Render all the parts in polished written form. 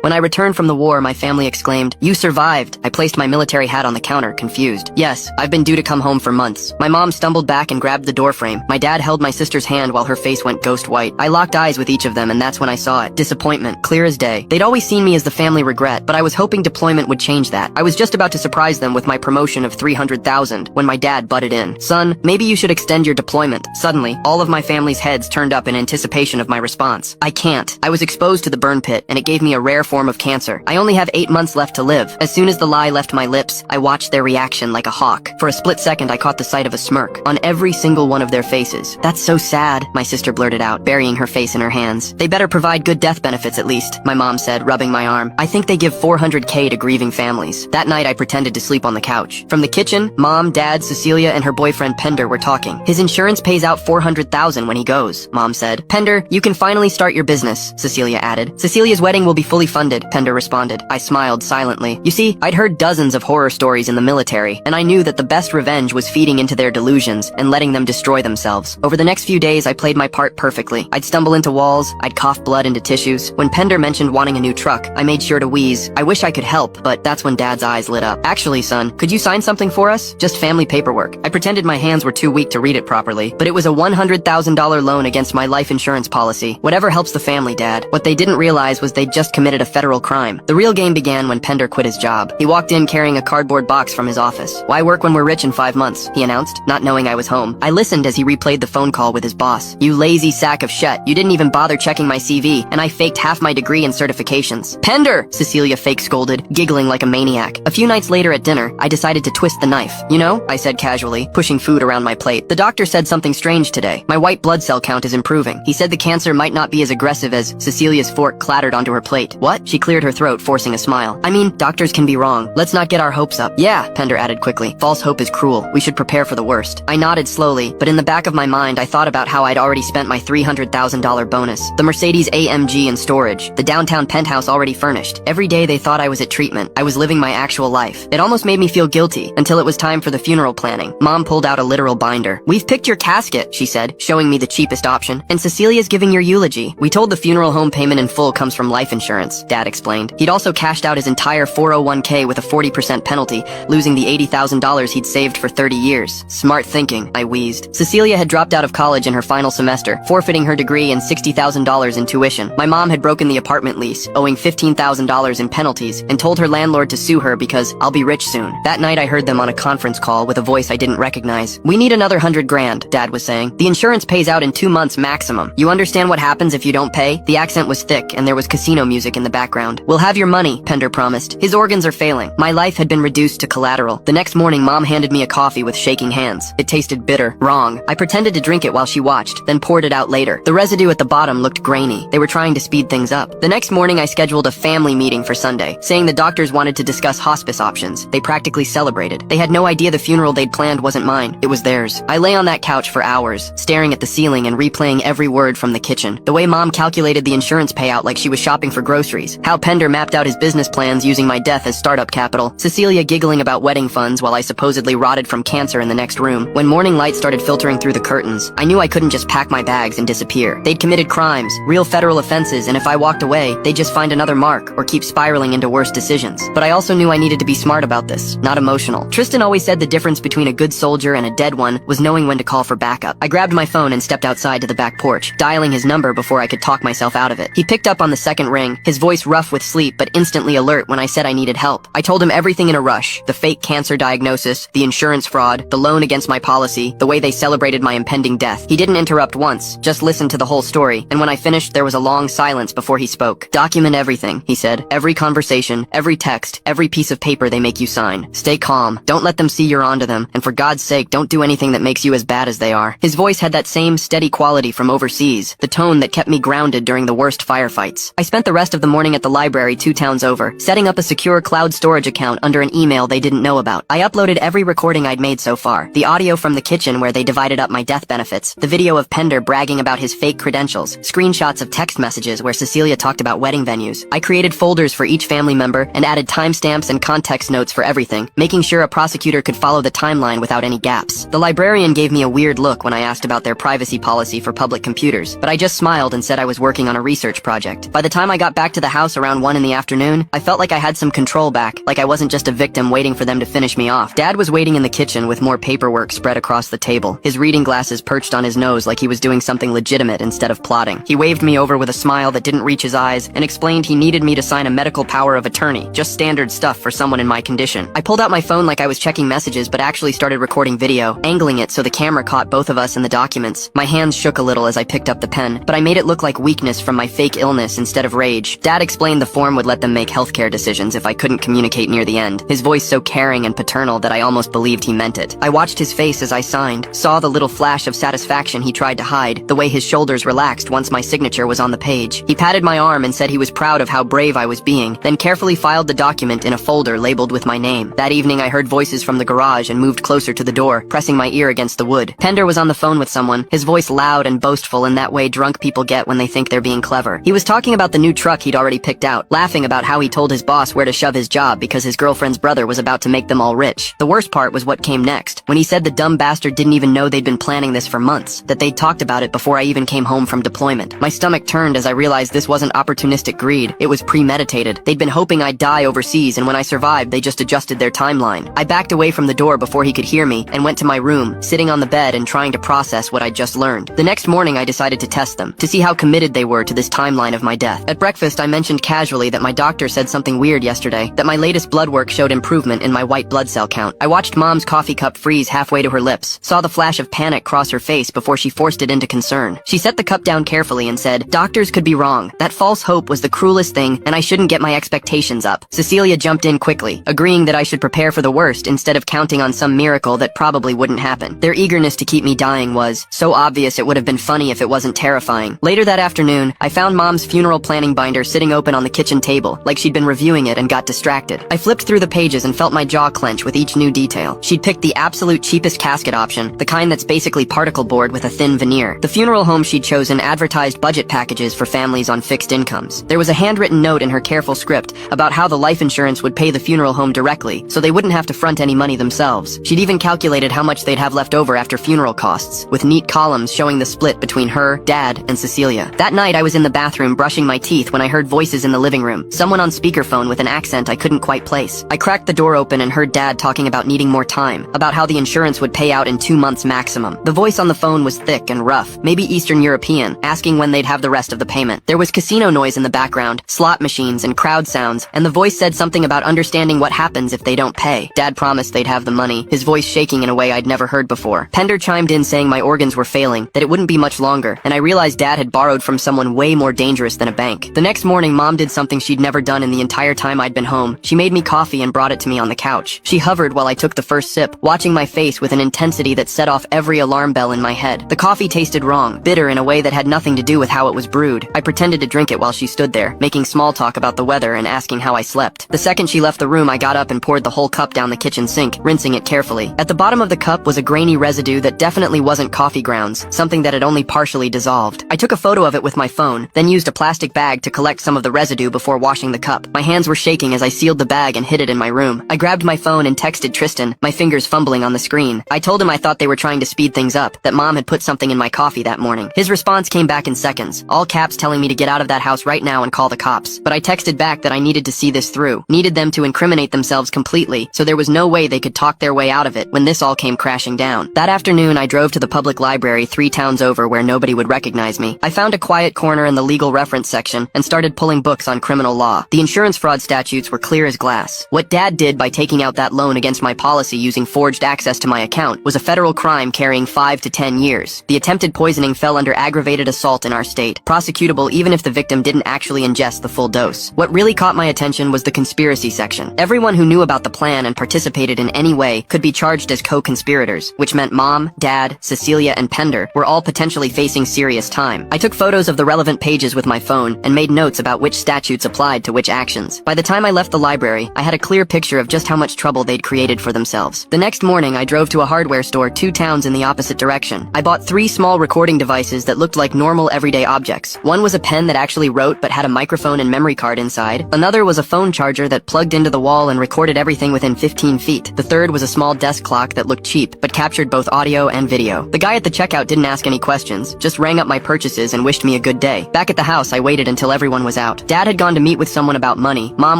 When I returned from the war, my family exclaimed, "You survived." I placed my military hat on the counter, confused. Yes, I've been due to come home for months. My mom stumbled back and grabbed the doorframe. My dad held my sister's hand while her face went ghost white. I locked eyes with each of them, and that's when I saw it. Disappointment, clear as day. They'd always seen me as the family regret, but I was hoping deployment would change that. I was just about to surprise them with my promotion of 300,000 when my dad butted in. "Son, maybe you should extend your deployment." Suddenly, all of my family's heads turned up in anticipation of my response. I can't. I was exposed to the burn pit, and it gave me a rare form of cancer. I only have 8 months left to live. As soon as the lie left my lips, I watched their reaction like a hawk. For a split second, I caught the sight of a smirk on every single one of their faces. "That's so sad," my sister blurted out, burying her face in her hands. "They better provide good death benefits at least," my mom said, rubbing my arm. "I think they give 400K to grieving families." That night, I pretended to sleep on the couch. From the kitchen, Mom, Dad, Cecilia, and her boyfriend Pender were talking. "His insurance pays out 400,000 when he goes," Mom said. "Pender, you can finally start your business," Cecilia added. "Cecilia's wedding will be fully funded," Pender responded. I smiled silently. You see, I'd heard dozens of horror stories in the military, and I knew that the best revenge was feeding into their delusions and letting them destroy themselves. Over the next few days, I played my part perfectly. I'd stumble into walls, I'd cough blood into tissues. When Pender mentioned wanting a new truck, I made sure to wheeze. I wish I could help, but that's when Dad's eyes lit up. "Actually, son, could you sign something for us? Just family paperwork." I pretended my hands were too weak to read it properly, but it was a $100,000 loan against my life insurance policy. Whatever helps the family, Dad. What they didn't realize was they'd just committed a federal crime. The real game began when Pender quit his job. He walked in carrying a cardboard box from his office. "Why work when we're rich in 5 months?" he announced, not knowing I was home. I listened as he replayed the phone call with his boss. "You lazy sack of shit. You didn't even bother checking my CV, and I faked half my degree and certifications." "Pender!" Cecilia fake scolded, giggling like a maniac. A few nights later at dinner, I decided to twist the knife. "You know," I said casually, pushing food around my plate, "the doctor said something strange today. My white blood cell count is improving. He said the cancer might not be as aggressive as..." Cecilia's fork clattered onto her plate. "What?" She cleared her throat, forcing a smile. "I mean, doctors can be wrong. Let's not get our hopes up." "Yeah," Pender added quickly. "False hope is cruel. We should prepare for the worst." I nodded slowly, but in the back of my mind, I thought about how I'd already spent my $300,000 bonus. The Mercedes AMG in storage. The downtown penthouse already furnished. Every day they thought I was at treatment. I was living my actual life. It almost made me feel guilty, until it was time for the funeral planning. Mom pulled out a literal binder. "We've picked your casket," she said, showing me the cheapest option. "And Cecilia's giving your eulogy. We told the funeral home payment in full comes from life insurance," Dad explained. He'd also cashed out his entire 401k with a 40% penalty, losing the $80,000 he'd saved for 30 years. Smart thinking, I wheezed. Cecilia had dropped out of college in her final semester, forfeiting her degree and $60,000 in tuition. My mom had broken the apartment lease, owing $15,000 in penalties, and told her landlord to sue her because I'll be rich soon. That night I heard them on a conference call with a voice I didn't recognize. "We need another 100 grand, Dad was saying. "The insurance pays out in 2 months maximum. You understand what happens if you don't pay?" The accent was thick, and there was casino music in the background. "We'll have your money," Pender promised. "His organs are failing." My life had been reduced to collateral. The next morning, Mom handed me a coffee with shaking hands. It tasted bitter. Wrong. I pretended to drink it while she watched, then poured it out later. The residue at the bottom looked grainy. They were trying to speed things up. The next morning, I scheduled a family meeting for Sunday, saying the doctors wanted to discuss hospice options. They practically celebrated. They had no idea the funeral they'd planned wasn't mine. It was theirs. I lay on that couch for hours, staring at the ceiling and replaying every word from the kitchen. The way Mom calculated the insurance payout like she was shopping for groceries. How Pender mapped out his business plans using my death as startup capital. Cecilia giggling about wedding funds while I supposedly rotted from cancer in the next room. When morning light started filtering through the curtains, I knew I couldn't just pack my bags and disappear. They'd committed crimes, real federal offenses, and if I walked away, they'd just find another mark or keep spiraling into worse decisions. But I also knew I needed to be smart about this, not emotional. Tristan always said the difference between a good soldier and a dead one was knowing when to call for backup. I grabbed my phone and stepped outside to the back porch, dialing his number before I could talk myself out of it. He picked up on the second ring, his voice rough with sleep but instantly alert when I said I needed help. I told him everything in a rush. The fake cancer diagnosis, the insurance fraud, the loan against my policy, the way they celebrated my impending death. He didn't interrupt once, just listened to the whole story, and when I finished there was a long silence before he spoke. "Document everything," he said. "Every conversation, every text, every piece of paper they make you sign. Stay calm. Don't let them see you're onto them, and for God's sake don't do anything that makes you as bad as they are." His voice had that same steady quality from overseas, the tone that kept me grounded during the worst firefights. I spent the rest of the morning at the library 2 towns over, setting up a secure cloud storage account under an email they didn't know about. I uploaded every recording I'd made so far. The audio from the kitchen where they divided up my death benefits, the video of Pender bragging about his fake credentials, screenshots of text messages where Cecilia talked about wedding venues. I created folders for each family member and added timestamps and context notes for everything, making sure a prosecutor could follow the timeline without any gaps. The librarian gave me a weird look when I asked about their privacy policy for public computers, but I just smiled and said I was working on a research project. By the time I got back to the the house around 1 in the afternoon, I felt like I had some control back, like I wasn't just a victim waiting for them to finish me off. Dad was waiting in the kitchen with more paperwork spread across the table, his reading glasses perched on his nose like he was doing something legitimate instead of plotting. He waved me over with a smile that didn't reach his eyes and explained he needed me to sign a medical power of attorney, just standard stuff for someone in my condition. I pulled out my phone like I was checking messages but actually started recording video, angling it so the camera caught both of us in the documents. My hands shook a little as I picked up the pen, but I made it look like weakness from my fake illness instead of rage. Dad explained the form would let them make healthcare decisions if I couldn't communicate near the end, his voice so caring and paternal that I almost believed he meant it. I watched his face as I signed, saw the little flash of satisfaction he tried to hide, the way his shoulders relaxed once my signature was on the page. He patted my arm and said he was proud of how brave I was being, then carefully filed the document in a folder labeled with my name. That evening I heard voices from the garage and moved closer to the door, pressing my ear against the wood. Pender was on the phone with someone, his voice loud and boastful in that way drunk people get when they think they're being clever. He was talking about the new truck he'd already picked out, laughing about how he told his boss where to shove his job because his girlfriend's brother was about to make them all rich. The worst part was what came next, when he said the dumb bastard didn't even know they'd been planning this for months, that they'd talked about it before I even came home from deployment. My stomach turned as I realized this wasn't opportunistic greed, it was premeditated. They'd been hoping I'd die overseas, and when I survived, they just adjusted their timeline. I backed away from the door before he could hear me and went to my room, sitting on the bed and trying to process what I'd just learned. The next morning I decided to test them, to see how committed they were to this timeline of my death. At breakfast I mentioned casually that my doctor said something weird yesterday, that my latest blood work showed improvement in my white blood cell count. I watched Mom's coffee cup freeze halfway to her lips, saw the flash of panic cross her face before she forced it into concern. She set the cup down carefully and said, "Doctors could be wrong. That false hope was the cruelest thing, and I shouldn't get my expectations up." Cecilia jumped in quickly, agreeing that I should prepare for the worst instead of counting on some miracle that probably wouldn't happen. Their eagerness to keep me dying was so obvious it would have been funny if it wasn't terrifying. Later that afternoon, I found Mom's funeral planning binder sitting open on the kitchen table, like she'd been reviewing it and got distracted. I flipped through the pages and felt my jaw clench with each new detail. She'd picked the absolute cheapest casket option, the kind that's basically particle board with a thin veneer. The funeral home she'd chosen advertised budget packages for families on fixed incomes. There was a handwritten note in her careful script about how the life insurance would pay the funeral home directly, so they wouldn't have to front any money themselves. She'd even calculated how much they'd have left over after funeral costs, with neat columns showing the split between her, Dad, and Cecilia. That night I was in the bathroom brushing my teeth when I heard voices in the living room, someone on speakerphone with an accent I couldn't quite place. I cracked the door open and heard Dad talking about needing more time, about how the insurance would pay out in 2 months maximum. The voice on the phone was thick and rough, maybe Eastern European, asking when they'd have the rest of the payment. There was casino noise in the background, slot machines and crowd sounds, and the voice said something about understanding what happens if they don't pay. Dad promised they'd have the money, his voice shaking in a way I'd never heard before. Pender chimed in saying my organs were failing, that it wouldn't be much longer, and I realized Dad had borrowed from someone way more dangerous than a bank. The next morning, Mom did something she'd never done in the entire time I'd been home. She made me coffee and brought it to me on the couch. She hovered while I took the first sip, watching my face with an intensity that set off every alarm bell in my head. The coffee tasted wrong, bitter in a way that had nothing to do with how it was brewed. I pretended to drink it while she stood there, making small talk about the weather and asking how I slept. The second she left the room, I got up and poured the whole cup down the kitchen sink, rinsing it carefully. At the bottom of the cup was a grainy residue that definitely wasn't coffee grounds, something that had only partially dissolved. I took a photo of it with my phone, then used a plastic bag to collect some of the residue before washing the cup. My hands were shaking as I sealed the bag and hid it in my room. I grabbed my phone and texted Tristan, my fingers fumbling on the screen. I told him I thought they were trying to speed things up, that Mom had put something in my coffee that morning. His response came back in seconds, all caps telling me to get out of that house right now and call the cops. But I texted back that I needed to see this through, needed them to incriminate themselves completely, so there was no way they could talk their way out of it when this all came crashing down. That afternoon, I drove to the public library 3 towns over where nobody would recognize me. I found a quiet corner in the legal reference section and started pulling books on criminal law. The insurance fraud statutes were clear as glass. What Dad did by taking out that loan against my policy using forged access to my account was a federal crime carrying 5 to 10 years. The attempted poisoning fell under aggravated assault in our state, prosecutable even if the victim didn't actually ingest the full dose. What really caught my attention was the conspiracy section. Everyone who knew about the plan and participated in any way could be charged as co-conspirators, which meant Mom, Dad, Cecilia, and Pender were all potentially facing serious time. I took photos of the relevant pages with my phone and made notes about which statutes applied to which actions. By the time I left the library, I had a clear picture of just how much trouble they'd created for themselves. The next morning, I drove to a hardware store 2 towns in the opposite direction. I bought 3 small recording devices that looked like normal everyday objects. One was a pen that actually wrote but had a microphone and memory card inside. Another was a phone charger that plugged into the wall and recorded everything within 15 feet. The third was a small desk clock that looked cheap but captured both audio and video. The guy at the checkout didn't ask any questions, just rang up my purchases and wished me a good day. Back at the house, I waited until everyone was was out. Dad had gone to meet with someone about money, Mom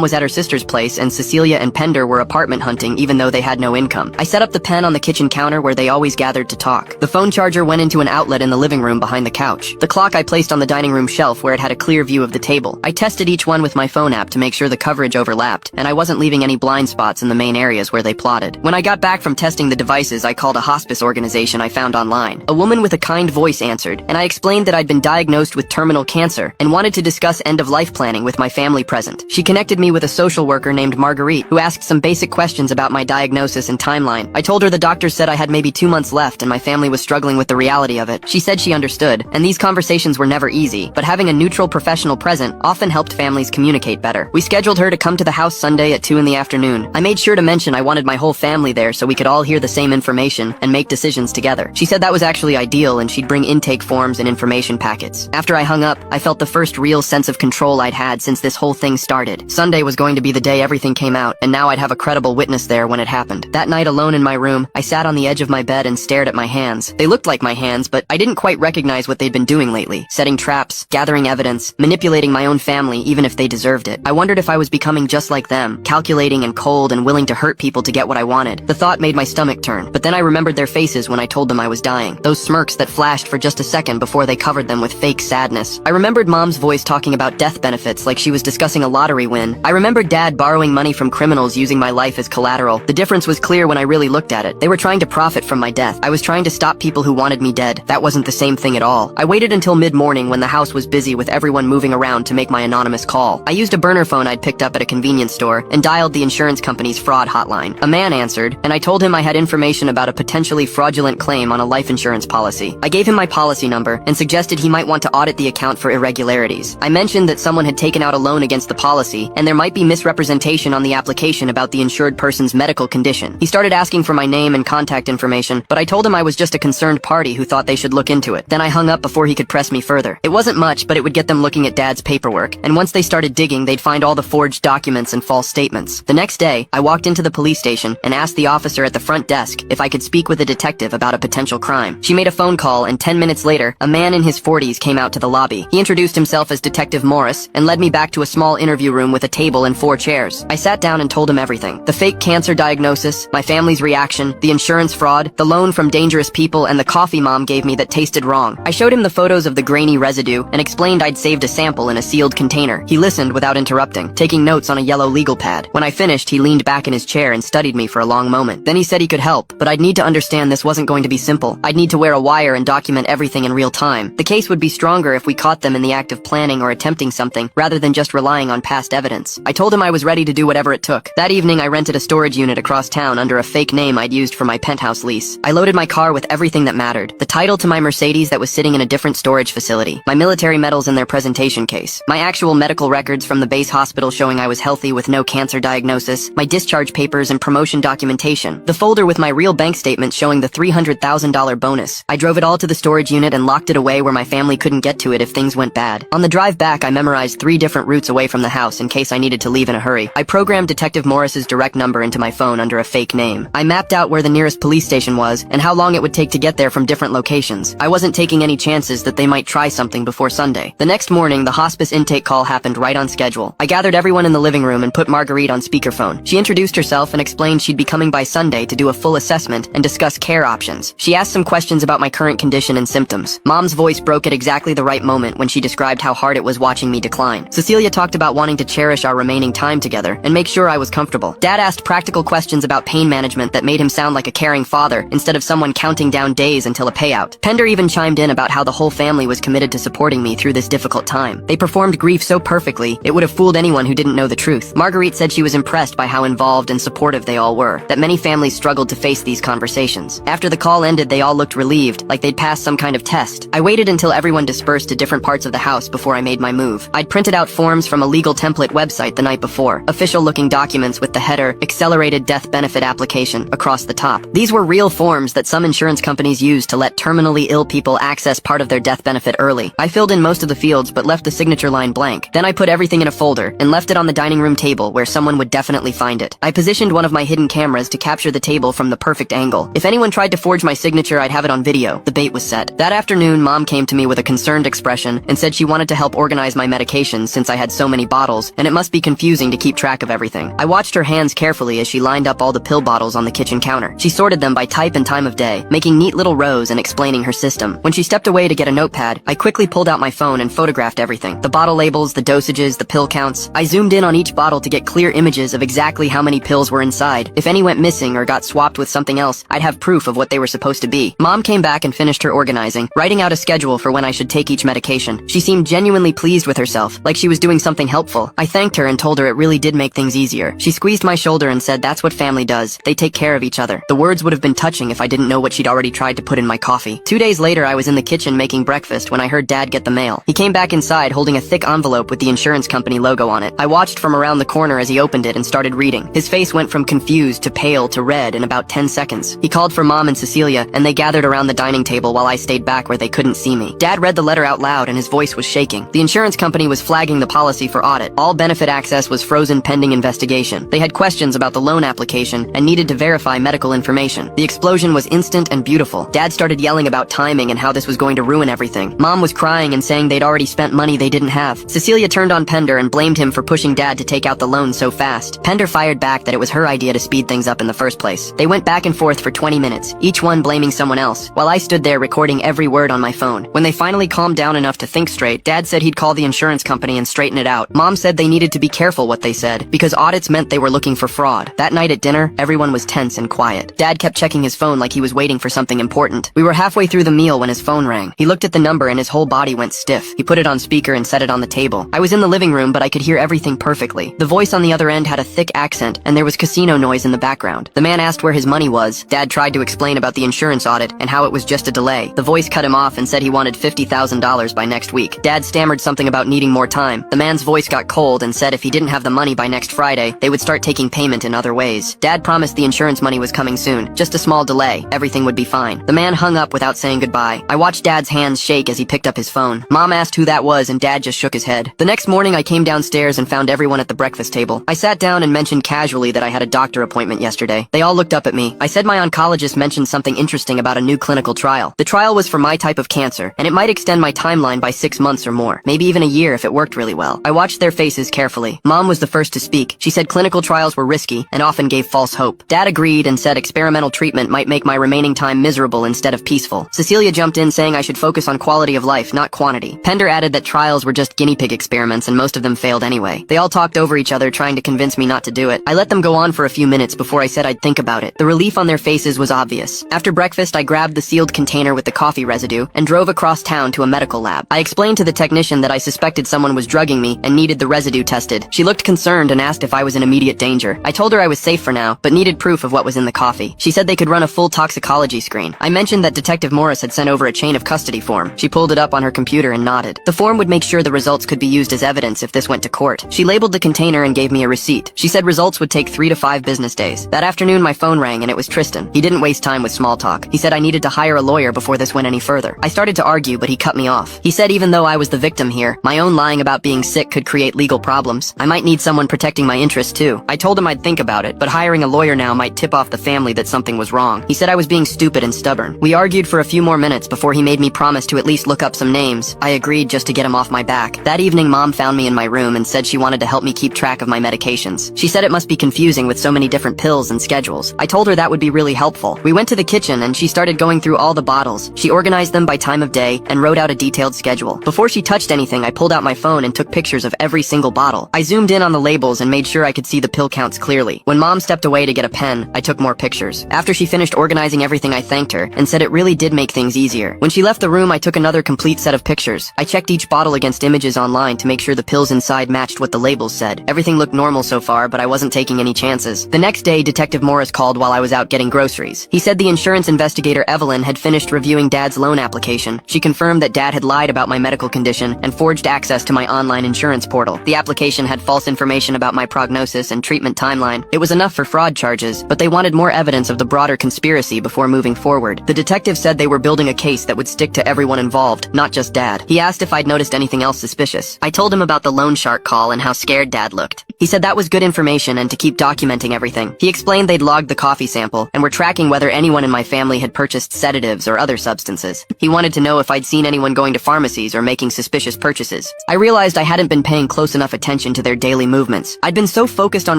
was at her sister's place, and Cecilia and Pender were apartment hunting even though they had no income. I set up the pen on the kitchen counter where they always gathered to talk. The phone charger went into an outlet in the living room behind the couch. The clock I placed on the dining room shelf where it had a clear view of the table. I tested each one with my phone app to make sure the coverage overlapped, and I wasn't leaving any blind spots in the main areas where they plotted. When I got back from testing the devices, I called a hospice organization I found online. A woman with a kind voice answered, and I explained that I'd been diagnosed with terminal cancer and wanted to discuss end-of-life planning with my family present. She connected me with a social worker named Marguerite, who asked some basic questions about my diagnosis and timeline. I told her the doctor said I had maybe 2 months left and my family was struggling with the reality of it. She said she understood, and these conversations were never easy, but having a neutral professional present often helped families communicate better. We scheduled her to come to the house Sunday at 2 in the afternoon. I made sure to mention I wanted my whole family there so we could all hear the same information and make decisions together. She said that was actually ideal and she'd bring intake forms and information packets. After I hung up, I felt the first real sense of control I'd had since this whole thing started. Sunday was going to be the day everything came out, and now I'd have a credible witness there when it happened. That night alone in my room, I sat on the edge of my bed and stared at my hands. They looked like my hands, but I didn't quite recognize what they'd been doing lately. Setting traps, gathering evidence, manipulating my own family even if they deserved it. I wondered if I was becoming just like them, calculating and cold and willing to hurt people to get what I wanted. The thought made my stomach turn, but then I remembered their faces when I told them I was dying. Those smirks that flashed for just a second before they covered them with fake sadness. I remembered Mom's voice talking about death benefits like she was discussing a lottery win. I remembered Dad borrowing money from criminals using my life as collateral. The difference was clear when I really looked at it. They were trying to profit from my death. I was trying to stop people who wanted me dead. That wasn't the same thing at all. I waited until mid-morning when the house was busy with everyone moving around to make my anonymous call. I used a burner phone I'd picked up at a convenience store and dialed the insurance company's fraud hotline. A man answered, and I told him I had information about a potentially fraudulent claim on a life insurance policy. I gave him my policy number and suggested he might want to audit the account for irregularities. I mentioned that someone had taken out a loan against the policy and there might be misrepresentation on the application about the insured person's medical condition. He started asking for my name and contact information, but I told him I was just a concerned party who thought they should look into it. Then I hung up before he could press me further. It wasn't much, but it would get them looking at Dad's paperwork, and once they started digging, they'd find all the forged documents and false statements. The next day, I walked into the police station and asked the officer at the front desk if I could speak with a detective about a potential crime. She made a phone call, and 10 minutes later, a man in his 40s came out to the lobby. He introduced himself as Detective Morris and led me back to a small interview room with a table and 4 chairs. I sat down and told him everything. The fake cancer diagnosis, my family's reaction, the insurance fraud, the loan from dangerous people, and the coffee Mom gave me that tasted wrong. I showed him the photos of the grainy residue and explained I'd saved a sample in a sealed container. He listened without interrupting, taking notes on a yellow legal pad. When I finished, he leaned back in his chair and studied me for a long moment. Then he said he could help, but I'd need to understand this wasn't going to be simple. I'd need to wear a wire and document everything in real time. The case would be stronger if we caught them in the act of planning or attempting something, rather than just relying on past evidence. I told him I was ready to do whatever it took. That evening, I rented a storage unit across town under a fake name I'd used for my penthouse lease. I loaded my car with everything that mattered. The title to my Mercedes that was sitting in a different storage facility, my military medals in their presentation case, my actual medical records from the base hospital showing I was healthy with no cancer diagnosis, my discharge papers and promotion documentation, the folder with my real bank statements showing the $300,000 bonus. I drove it all to the storage unit and locked it away where my family couldn't get to it if things went bad. On the drive back, I memorized 3 different routes away from the house in case I needed to leave in a hurry. I programmed Detective Morris's direct number into my phone under a fake name. I mapped out where the nearest police station was and how long it would take to get there from different locations. I wasn't taking any chances that they might try something before Sunday. The next morning, the hospice intake call happened right on schedule. I gathered everyone in the living room and put Marguerite on speakerphone. She introduced herself and explained she'd be coming by Sunday to do a full assessment and discuss care options. She asked some questions about my current condition and symptoms. Mom's voice broke at exactly the right moment when she described how hard it was watching me decline. Cecilia talked about wanting to cherish our remaining time together and make sure I was comfortable. Dad asked practical questions about pain management that made him sound like a caring father instead of someone counting down days until a payout. Pender even chimed in about how the whole family was committed to supporting me through this difficult time. They performed grief so perfectly, it would have fooled anyone who didn't know the truth. Marguerite said she was impressed by how involved and supportive they all were, that many families struggled to face these conversations. After the call ended, they all looked relieved, like they'd passed some kind of test. I waited until everyone dispersed to different parts of the house before I made my move. I'd printed out forms from a legal template website the night before, official-looking documents with the header, Accelerated Death Benefit Application, across the top. These were real forms that some insurance companies use to let terminally ill people access part of their death benefit early. I filled in most of the fields but left the signature line blank. Then I put everything in a folder and left it on the dining room table where someone would definitely find it. I positioned one of my hidden cameras to capture the table from the perfect angle. If anyone tried to forge my signature, I'd have it on video. The bait was set. That afternoon, Mom came to me with a concerned expression and said she wanted to help organize my medications since I had so many bottles, and it must be confusing to keep track of everything. I watched her hands carefully as she lined up all the pill bottles on the kitchen counter. She sorted them by type and time of day, making neat little rows and explaining her system. When she stepped away to get a notepad, I quickly pulled out my phone and photographed everything. The bottle labels, the dosages, the pill counts. I zoomed in on each bottle to get clear images of exactly how many pills were inside. If any went missing or got swapped with something else, I'd have proof of what they were supposed to be. Mom came back and finished her organizing, writing out a schedule for when I should take each medication. She seemed genuinely pleased with herself, like she was doing something helpful. I thanked her and told her it really did make things easier. She squeezed my shoulder and said that's what family does. They take care of each other. The words would have been touching if I didn't know what she'd already tried to put in my coffee. 2 days later, I was in the kitchen making breakfast when I heard Dad get the mail. He came back inside holding a thick envelope with the insurance company logo on it. I watched from around the corner as he opened it and started reading. His face went from confused to pale to red in about 10 seconds. He called for Mom and Cecilia, and they gathered around the dining table while I stayed back where they couldn't see me. Dad read the letter out loud and his voice was shaking. The insurance company was flagging the policy for audit. All benefit access was frozen pending investigation. They had questions about the loan application and needed to verify medical information. The explosion was instant and beautiful. Dad started yelling about timing and how this was going to ruin everything. Mom was crying and saying they'd already spent money they didn't have. Cecilia turned on Pender and blamed him for pushing Dad to take out the loan so fast. Pender fired back that it was her idea to speed things up in the first place. They went back and forth for 20 minutes, each one blaming someone else, while I stood there recording every word on my phone. When they finally calmed down enough to think straight, Dad said he'd call the insurance company and straighten it out. Mom said they needed to be careful what they said, because audits meant they were looking for fraud. That night at dinner, everyone was tense and quiet. Dad kept checking his phone like he was waiting for something important. We were halfway through the meal when his phone rang. He looked at the number and his whole body went stiff. He put it on speaker and set it on the table. I was in the living room, but I could hear everything perfectly. The voice on the other end had a thick accent, and there was casino noise in the background. The man asked where his money was. Dad tried to explain about the insurance audit and how it was just a delay. The voice cut him off and said he wanted $50,000 by next week. Dad stammered something about needing more time. The man's voice got cold and said if he didn't have the money by next Friday, they would start taking payment in other ways. Dad promised the insurance money was coming soon. Just a small delay. Everything would be fine. The man hung up without saying goodbye. I watched Dad's hands shake as he picked up his phone. Mom asked who that was and Dad just shook his head. The next morning I came downstairs and found everyone at the breakfast table. I sat down and mentioned casually that I had a doctor appointment yesterday. They all looked up at me. I said my oncologist mentioned something interesting about a new clinical trial. The trial was for my type of cancer, and it might extend my timeline by 6 months or more, maybe even a year if it worked really well. I watched their faces carefully. Mom was the first to speak. She said clinical trials were risky and often gave false hope. Dad agreed and said experimental treatment might make my remaining time miserable instead of peaceful. Cecilia jumped in saying I should focus on quality of life, not quantity. Pender added that trials were just guinea pig experiments and most of them failed anyway. They all talked over each other trying to convince me not to do it. I let them go on for a few minutes before I said I'd think about it. The relief on their faces was obvious. After breakfast, I grabbed the sealed container with the coffee residue and drove across town to a medical lab. I explained to the technician that I suspected someone was drugging me and needed the residue tested. She looked concerned and asked if I was in immediate danger. I told her I was safe for now, but needed proof of what was in the coffee. She said they could run a full toxicology screen. I mentioned that Detective Morris had sent over a chain of custody form. She pulled it up on her computer and nodded. The form would make sure the results could be used as evidence if this went to court. She labeled the container and gave me a receipt. She said results would take 3 to 5 business days. That afternoon, my phone rang and it was Tristan. He didn't waste time with small talk. He said I needed to hire a lawyer before this went any further. I started to argue, but he cut me off. He said even though I was the victim here, my own lying about being sick could create legal problems. I might need someone protecting my interests too. I told him I'd think about it, but hiring a lawyer now might tip off the family that something was wrong. He said I was being stupid and stubborn. We argued for a few more minutes before he made me promise to at least look up some names. I agreed just to get him off my back. That evening, Mom found me in my room and said she wanted to help me keep track of my medications. She said it must be confusing with so many different pills and schedules. I told her that would be really helpful. We went to the kitchen and she started going through all the bottles. She organized them by time of day and wrote out a detailed schedule. Before she touched anything, I pulled out my phone and took pictures of every single bottle. I zoomed in on the labels and made sure I could see the pill counts clearly. When Mom stepped away to get a pen, I took more pictures. After she finished organizing everything, I thanked her and said it really did make things easier. When she left the room, I took another complete set of pictures. I checked each bottle against images online to make sure the pills inside matched what the labels said. Everything looked normal so far, but I wasn't taking any chances. The next day, Detective Morris called while I was out getting groceries. He said the insurance investigator Evelyn had finished reviewing Dad's loan application. She confirmed that Dad had lied about my medical condition and forged access to my online insurance portal. The application had false information about my prognosis and treatment timeline. It was enough for fraud charges, but they wanted more evidence of the broader conspiracy before moving forward. The detective said they were building a case that would stick to everyone involved, not just Dad. He asked if I'd noticed anything else suspicious. I told him about the loan shark call and how scared Dad looked. He said that was good information and to keep documenting everything. He explained they'd logged the coffee sample and were tracking whether anyone in my family had purchased sedatives or other substances. He wanted to know if I'd seen anyone going to pharmacies or making suspicious purchases. faces. I realized I hadn't been paying close enough attention to their daily movements. I'd been so focused on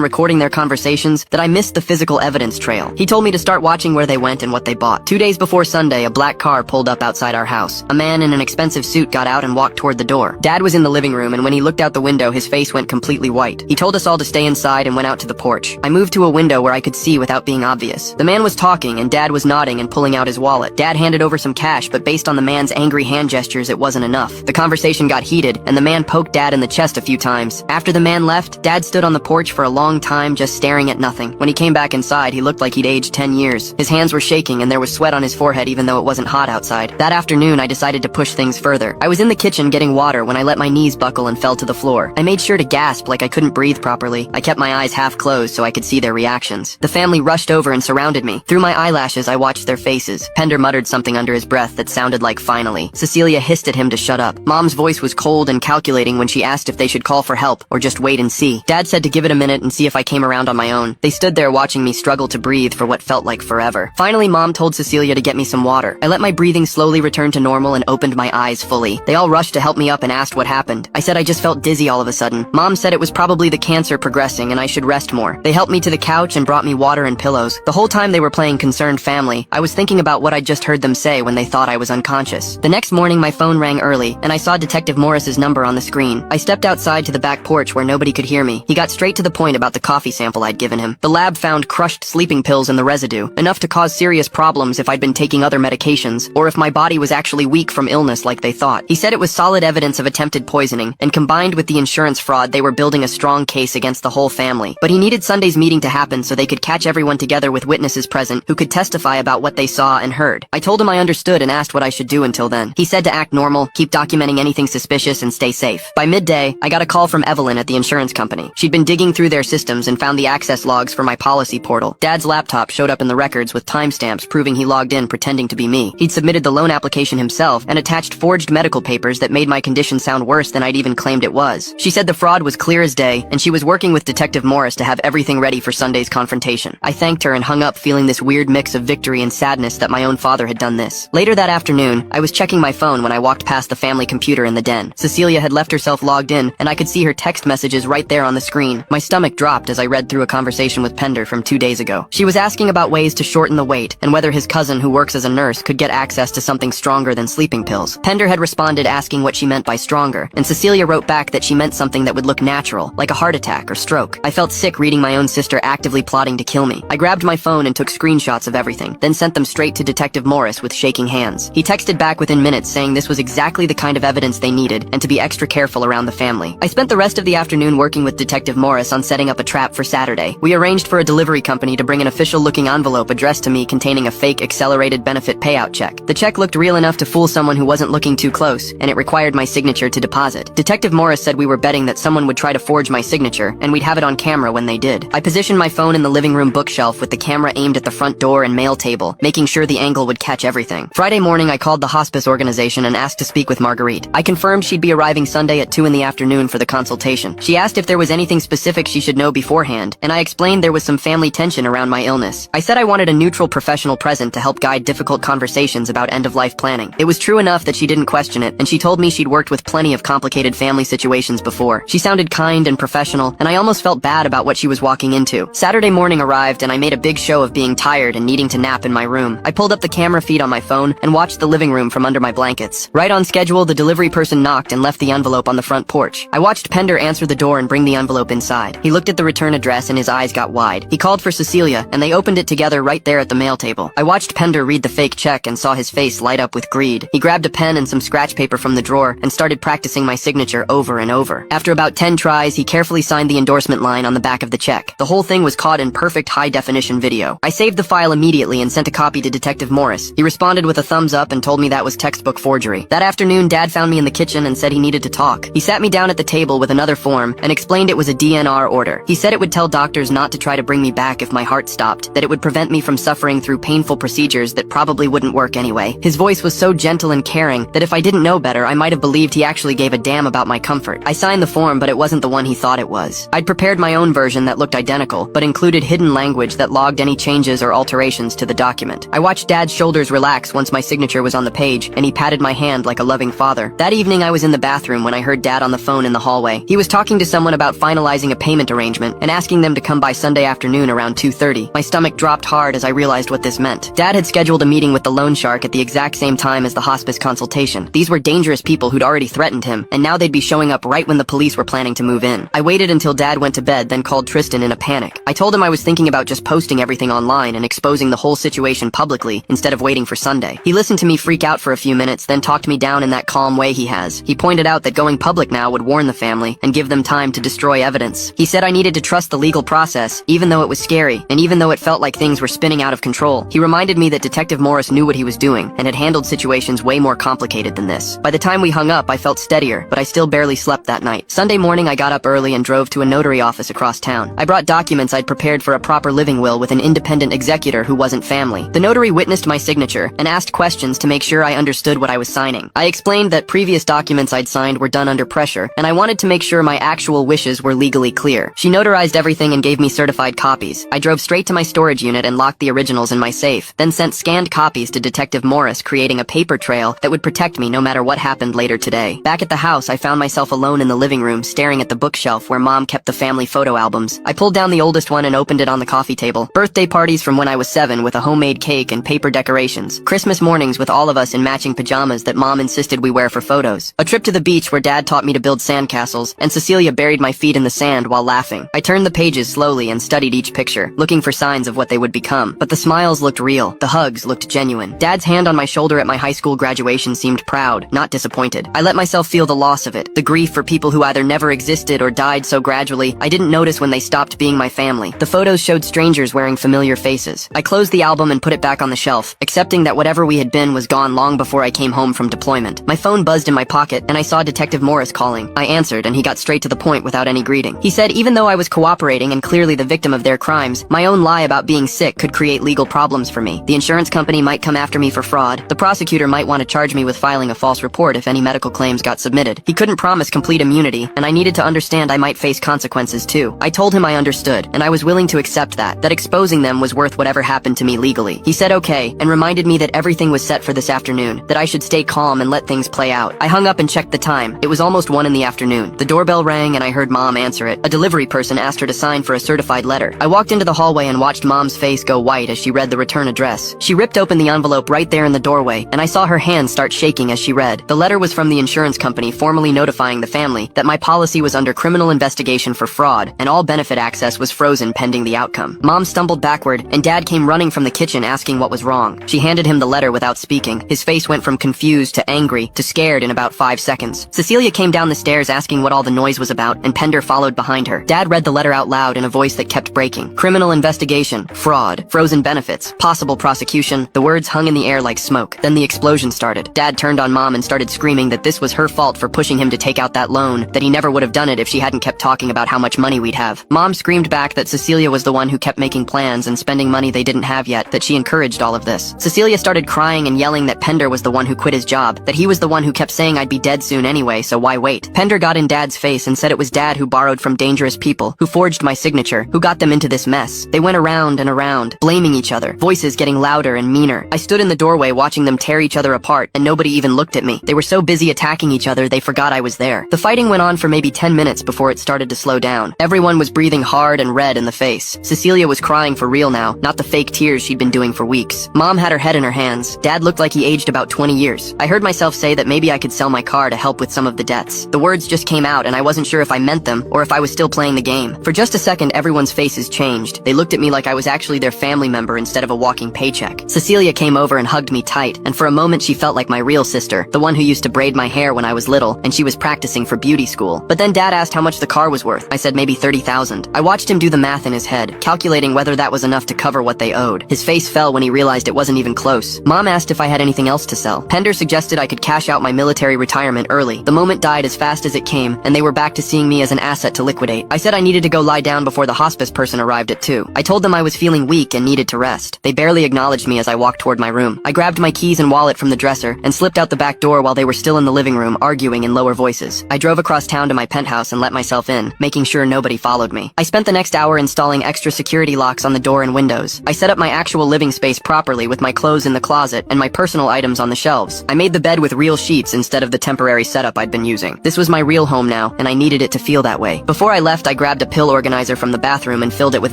recording their conversations that I missed the physical evidence trail. He told me to start watching where they went and what they bought. 2 days before Sunday, a black car pulled up outside our house. A man in an expensive suit got out and walked toward the door. Dad was in the living room, and when he looked out the window, his face went completely white. He told us all to stay inside and went out to the porch. I moved to a window where I could see without being obvious. The man was talking, and Dad was nodding and pulling out his wallet. Dad handed over some cash, but based on the man's angry hand gestures, it wasn't enough. The conversation got heated, and the man poked Dad in the chest a few times. After the man left, Dad stood on the porch for a long time just staring at nothing. When he came back inside, he looked like he'd aged 10 years. His hands were shaking, and there was sweat on his forehead even though it wasn't hot outside. That afternoon, I decided to push things further. I was in the kitchen getting water when I let my knees buckle and fell to the floor. I made sure to gasp like I couldn't breathe properly. I kept my eyes half closed so I could see their reactions. The family rushed over and surrounded me. Through my eyelashes, I watched their faces. Pender muttered something under his breath that sounded like finally. Cecilia hissed at him to shut up. Mom's voice was cold and calculating when she asked if they should call for help or just wait and see. Dad said to give it a minute and see if I came around on my own. They stood there watching me struggle to breathe for what felt like forever. Finally, Mom told Cecilia to get me some water. I let my breathing slowly return to normal and opened my eyes fully. They all rushed to help me up and asked what happened. I said I just felt dizzy all of a sudden. Mom said it was probably the cancer progressing and I should rest more. They helped me to the couch and brought me water and pillows. The whole time they were playing concerned family, I was thinking about what I'd just heard them say when they thought I was unconscious. The next morning, my phone rang early, and I saw Detective Morris's number on the screen. I stepped outside to the back porch where nobody could hear me. He got straight to the point about the coffee sample I'd given him. The lab found crushed sleeping pills in the residue, enough to cause serious problems if I'd been taking other medications, or if my body was actually weak from illness like they thought. He said it was solid evidence of attempted poisoning, and combined with the insurance fraud, they were building a strong case against the whole family. But he needed Sunday's meeting to happen so they could catch everyone together with witnesses present who could testify about what they saw and heard. I told him I understood and asked what I should do until then. He said to act normal, keep documenting anything suspicious, and stay safe. By midday, I got a call from Evelyn at the insurance company. She'd been digging through their systems and found the access logs for my policy portal. Dad's laptop showed up in the records with timestamps proving he logged in pretending to be me. He'd submitted the loan application himself and attached forged medical papers that made my condition sound worse than I'd even claimed it was. She said the fraud was clear as day, and she was working with Detective Morris to have everything ready for Sunday's confrontation. I thanked her and hung up feeling this weird mix of victory and sadness that my own father had done this. Later that afternoon, I was checking my phone when I walked past the family computer in the den. Cecilia had left herself logged in, and I could see her text messages right there on the screen. My stomach dropped as I read through a conversation with Pender from 2 days ago. She was asking about ways to shorten the wait, and whether his cousin, who works as a nurse, could get access to something stronger than sleeping pills. Pender had responded asking what she meant by stronger, and Cecilia wrote back that she meant something that would look natural, like a heart attack or stroke. I felt sick reading my own sister actively plotting to kill me. I grabbed my phone and took screenshots of everything, then sent them straight to Detective Morris with shaking hands. He texted back within minutes saying this was exactly the kind of evidence they needed and to be extra careful around the family. I spent the rest of the afternoon working with Detective Morris on setting up a trap for Saturday. We arranged for a delivery company to bring an official-looking envelope addressed to me containing a fake accelerated benefit payout check. The check looked real enough to fool someone who wasn't looking too close, and it required my signature to deposit. Detective Morris said we were betting that someone would try to forge my signature, and we'd have it on camera when they did. I positioned my phone in the living room bookshelf with the camera aimed at the front door and mail table, making sure the angle would catch everything. Friday morning, I called the hospice organization and asked to speak with Marguerite. I confirmed she'd be arriving Sunday at 2 in the afternoon for the consultation. She asked if there was anything specific she should know beforehand, and I explained there was some family tension around my illness. I said I wanted a neutral professional present to help guide difficult conversations about end-of-life planning. It was true enough that she didn't question it, and she told me she'd worked with plenty of complicated family situations before. She sounded kind and professional, and I almost felt bad about what she was walking into. Saturday morning arrived, and I made a big show of being tired and needing to nap in my room. I pulled up the camera feed on my phone and watched the living room from under my blankets. Right on schedule, the delivery person knocked and left the envelope on the front porch. I watched Pender answer the door and bring the envelope inside. He looked at the return address and his eyes got wide. He called for Cecilia, and they opened it together right there at the mail table. I watched Pender read the fake check and saw his face light up with greed. He grabbed a pen and some scratch paper from the drawer and started practicing my signature over and over. After about 10 tries, he carefully signed the endorsement line on the back of the check. The whole thing was caught in perfect high-definition video. I saved the file immediately and sent a copy to Detective Morris. He responded with a thumbs up and told me that was textbook forgery. That afternoon, Dad found me in the kitchen and said he needed to talk. He sat me down at the table with another form and explained it was a DNR order. He said it would tell doctors not to try to bring me back if my heart stopped, that it would prevent me from suffering through painful procedures that probably wouldn't work anyway. His voice was so gentle and caring that if I didn't know better, I might have believed he actually gave a damn about my comfort. I signed the form, but it wasn't the one he thought it was. I'd prepared my own version that looked identical, but included hidden language that logged any changes or alterations to the document. I watched Dad's shoulders relax once my signature was on the page, and he patted my hand like a loving father. That evening, I was was in the bathroom when I heard Dad on the phone in the hallway. He was talking to someone about finalizing a payment arrangement and asking them to come by Sunday afternoon around 2:30. My stomach dropped hard as I realized what this meant. Dad had scheduled a meeting with the loan shark at the exact same time as the hospice consultation. These were dangerous people who'd already threatened him, and now they'd be showing up right when the police were planning to move in. I waited until Dad went to bed, then called Tristan in a panic. I told him I was thinking about just posting everything online and exposing the whole situation publicly instead of waiting for Sunday. He listened to me freak out for a few minutes, then talked me down in that calm way he has. He pointed out that going public now would warn the family and give them time to destroy evidence. He said I needed to trust the legal process, even though it was scary, and even though it felt like things were spinning out of control. He reminded me that Detective Morris knew what he was doing and had handled situations way more complicated than this. By the time we hung up, I felt steadier, but I still barely slept that night. Sunday morning, I got up early and drove to a notary office across town. I brought documents I'd prepared for a proper living will with an independent executor who wasn't family. The notary witnessed my signature and asked questions to make sure I understood what I was signing. I explained that previous documents I'd signed were done under pressure, and I wanted to make sure my actual wishes were legally clear. She notarized everything and gave me certified copies. I drove straight to my storage unit and locked the originals in my safe, then sent scanned copies to Detective Morris, creating a paper trail that would protect me no matter what happened later today. Back at the house, I found myself alone in the living room, staring at the bookshelf where Mom kept the family photo albums. I pulled down the oldest one and opened it on the coffee table. Birthday parties from when I was 7 with a homemade cake and paper decorations. Christmas mornings with all of us in matching pajamas that Mom insisted we wear for photos. A trip to the beach where Dad taught me to build sandcastles, and Cecilia buried my feet in the sand while laughing. I turned the pages slowly and studied each picture, looking for signs of what they would become. But the smiles looked real. The hugs looked genuine. Dad's hand on my shoulder at my high school graduation seemed proud, not disappointed. I let myself feel the loss of it, the grief for people who either never existed or died so gradually I didn't notice when they stopped being my family. The photos showed strangers wearing familiar faces. I closed the album and put it back on the shelf, accepting that whatever we had been was gone long before I came home from deployment. My phone buzzed in my pocket, and I saw Detective Morris calling. I answered, and he got straight to the point without any greeting. He said even though I was cooperating and clearly the victim of their crimes, my own lie about being sick could create legal problems for me. The insurance company might come after me for fraud. The prosecutor might want to charge me with filing a false report if any medical claims got submitted. He couldn't promise complete immunity, and I needed to understand I might face consequences too. I told him I understood, and I was willing to accept that exposing them was worth whatever happened to me legally. He said okay, and reminded me that everything was set for this afternoon, that I should stay calm and let things play out. I hung up and checked the time. It was almost 1 in the afternoon. The doorbell rang and I heard Mom answer it. A delivery person asked her to sign for a certified letter. I walked into the hallway and watched Mom's face go white as she read the return address. She ripped open the envelope right there in the doorway, and I saw her hands start shaking as she read. The letter was from the insurance company formally notifying the family that my policy was under criminal investigation for fraud, and all benefit access was frozen pending the outcome. Mom stumbled backward, and Dad came running from the kitchen asking what was wrong. She handed him the letter without speaking. His face went from confused to angry to scared in about 5 seconds. Cecilia came down the stairs asking what all the noise was about, and Pender followed behind her. Dad read the letter out loud in a voice that kept breaking. Criminal investigation, fraud, frozen benefits, possible prosecution. The words hung in the air like smoke. Then the explosion started. Dad turned on Mom and started screaming that this was her fault for pushing him to take out that loan, that he never would have done it if she hadn't kept talking about how much money we'd have. Mom screamed back that Cecilia was the one who kept making plans and spending money they didn't have yet, that she encouraged all of this. Cecilia started crying and yelling that Pender was the one who quit his job, that he was the one who kept saying I'd be dead soon anyway, so why wait? Pender got in Dad's face and said it was Dad who borrowed from dangerous people, who forged my signature, who got them into this mess. They went around and around, blaming each other, voices getting louder and meaner. I stood in the doorway watching them tear each other apart, and nobody even looked at me. They were so busy attacking each other they forgot I was there. The fighting went on for maybe 10 minutes before it started to slow down. Everyone was breathing hard and red in the face. Cecilia was crying for real now, not the fake tears she'd been doing for weeks. Mom had her head in her hands. Dad looked like he aged about 20 years. I heard myself say that maybe I could sell my car to help with some of the debts. The words just came out and I wasn't sure if I meant them or if I was still playing the game. For just a second, everyone's faces changed. They looked at me like I was actually their family member instead of a walking paycheck. Cecilia came over and hugged me tight, and for a moment she felt like my real sister, the one who used to braid my hair when I was little, and she was practicing for beauty school. But then Dad asked how much the car was worth. I said maybe $30,000. I watched him do the math in his head, calculating whether that was enough to cover what they owed. His face fell when he realized it wasn't even close. Mom asked if I had anything else to sell. Pender suggested I could cash out my military retirement early. The moment died as fast as it came, and they were back to seeing me as an asset to liquidate. I said I needed to go lie down before the hospice person arrived at 2. I told them I was feeling weak and needed to rest. They barely acknowledged me as I walked toward my room. I grabbed my keys and wallet from the dresser and slipped out the back door while they were still in the living room arguing in lower voices. I drove across town to my penthouse and let myself in, making sure nobody followed me. I spent the next hour installing extra security locks on the door and windows. I set up my actual living space properly with my clothes in the closet and my personal items on the shelves. I made the bed with real sheets instead of the temporary setup I'd been using. This was my real home now, and I needed it to feel that way. Before I left, I grabbed a pill organizer from the bathroom and filled it with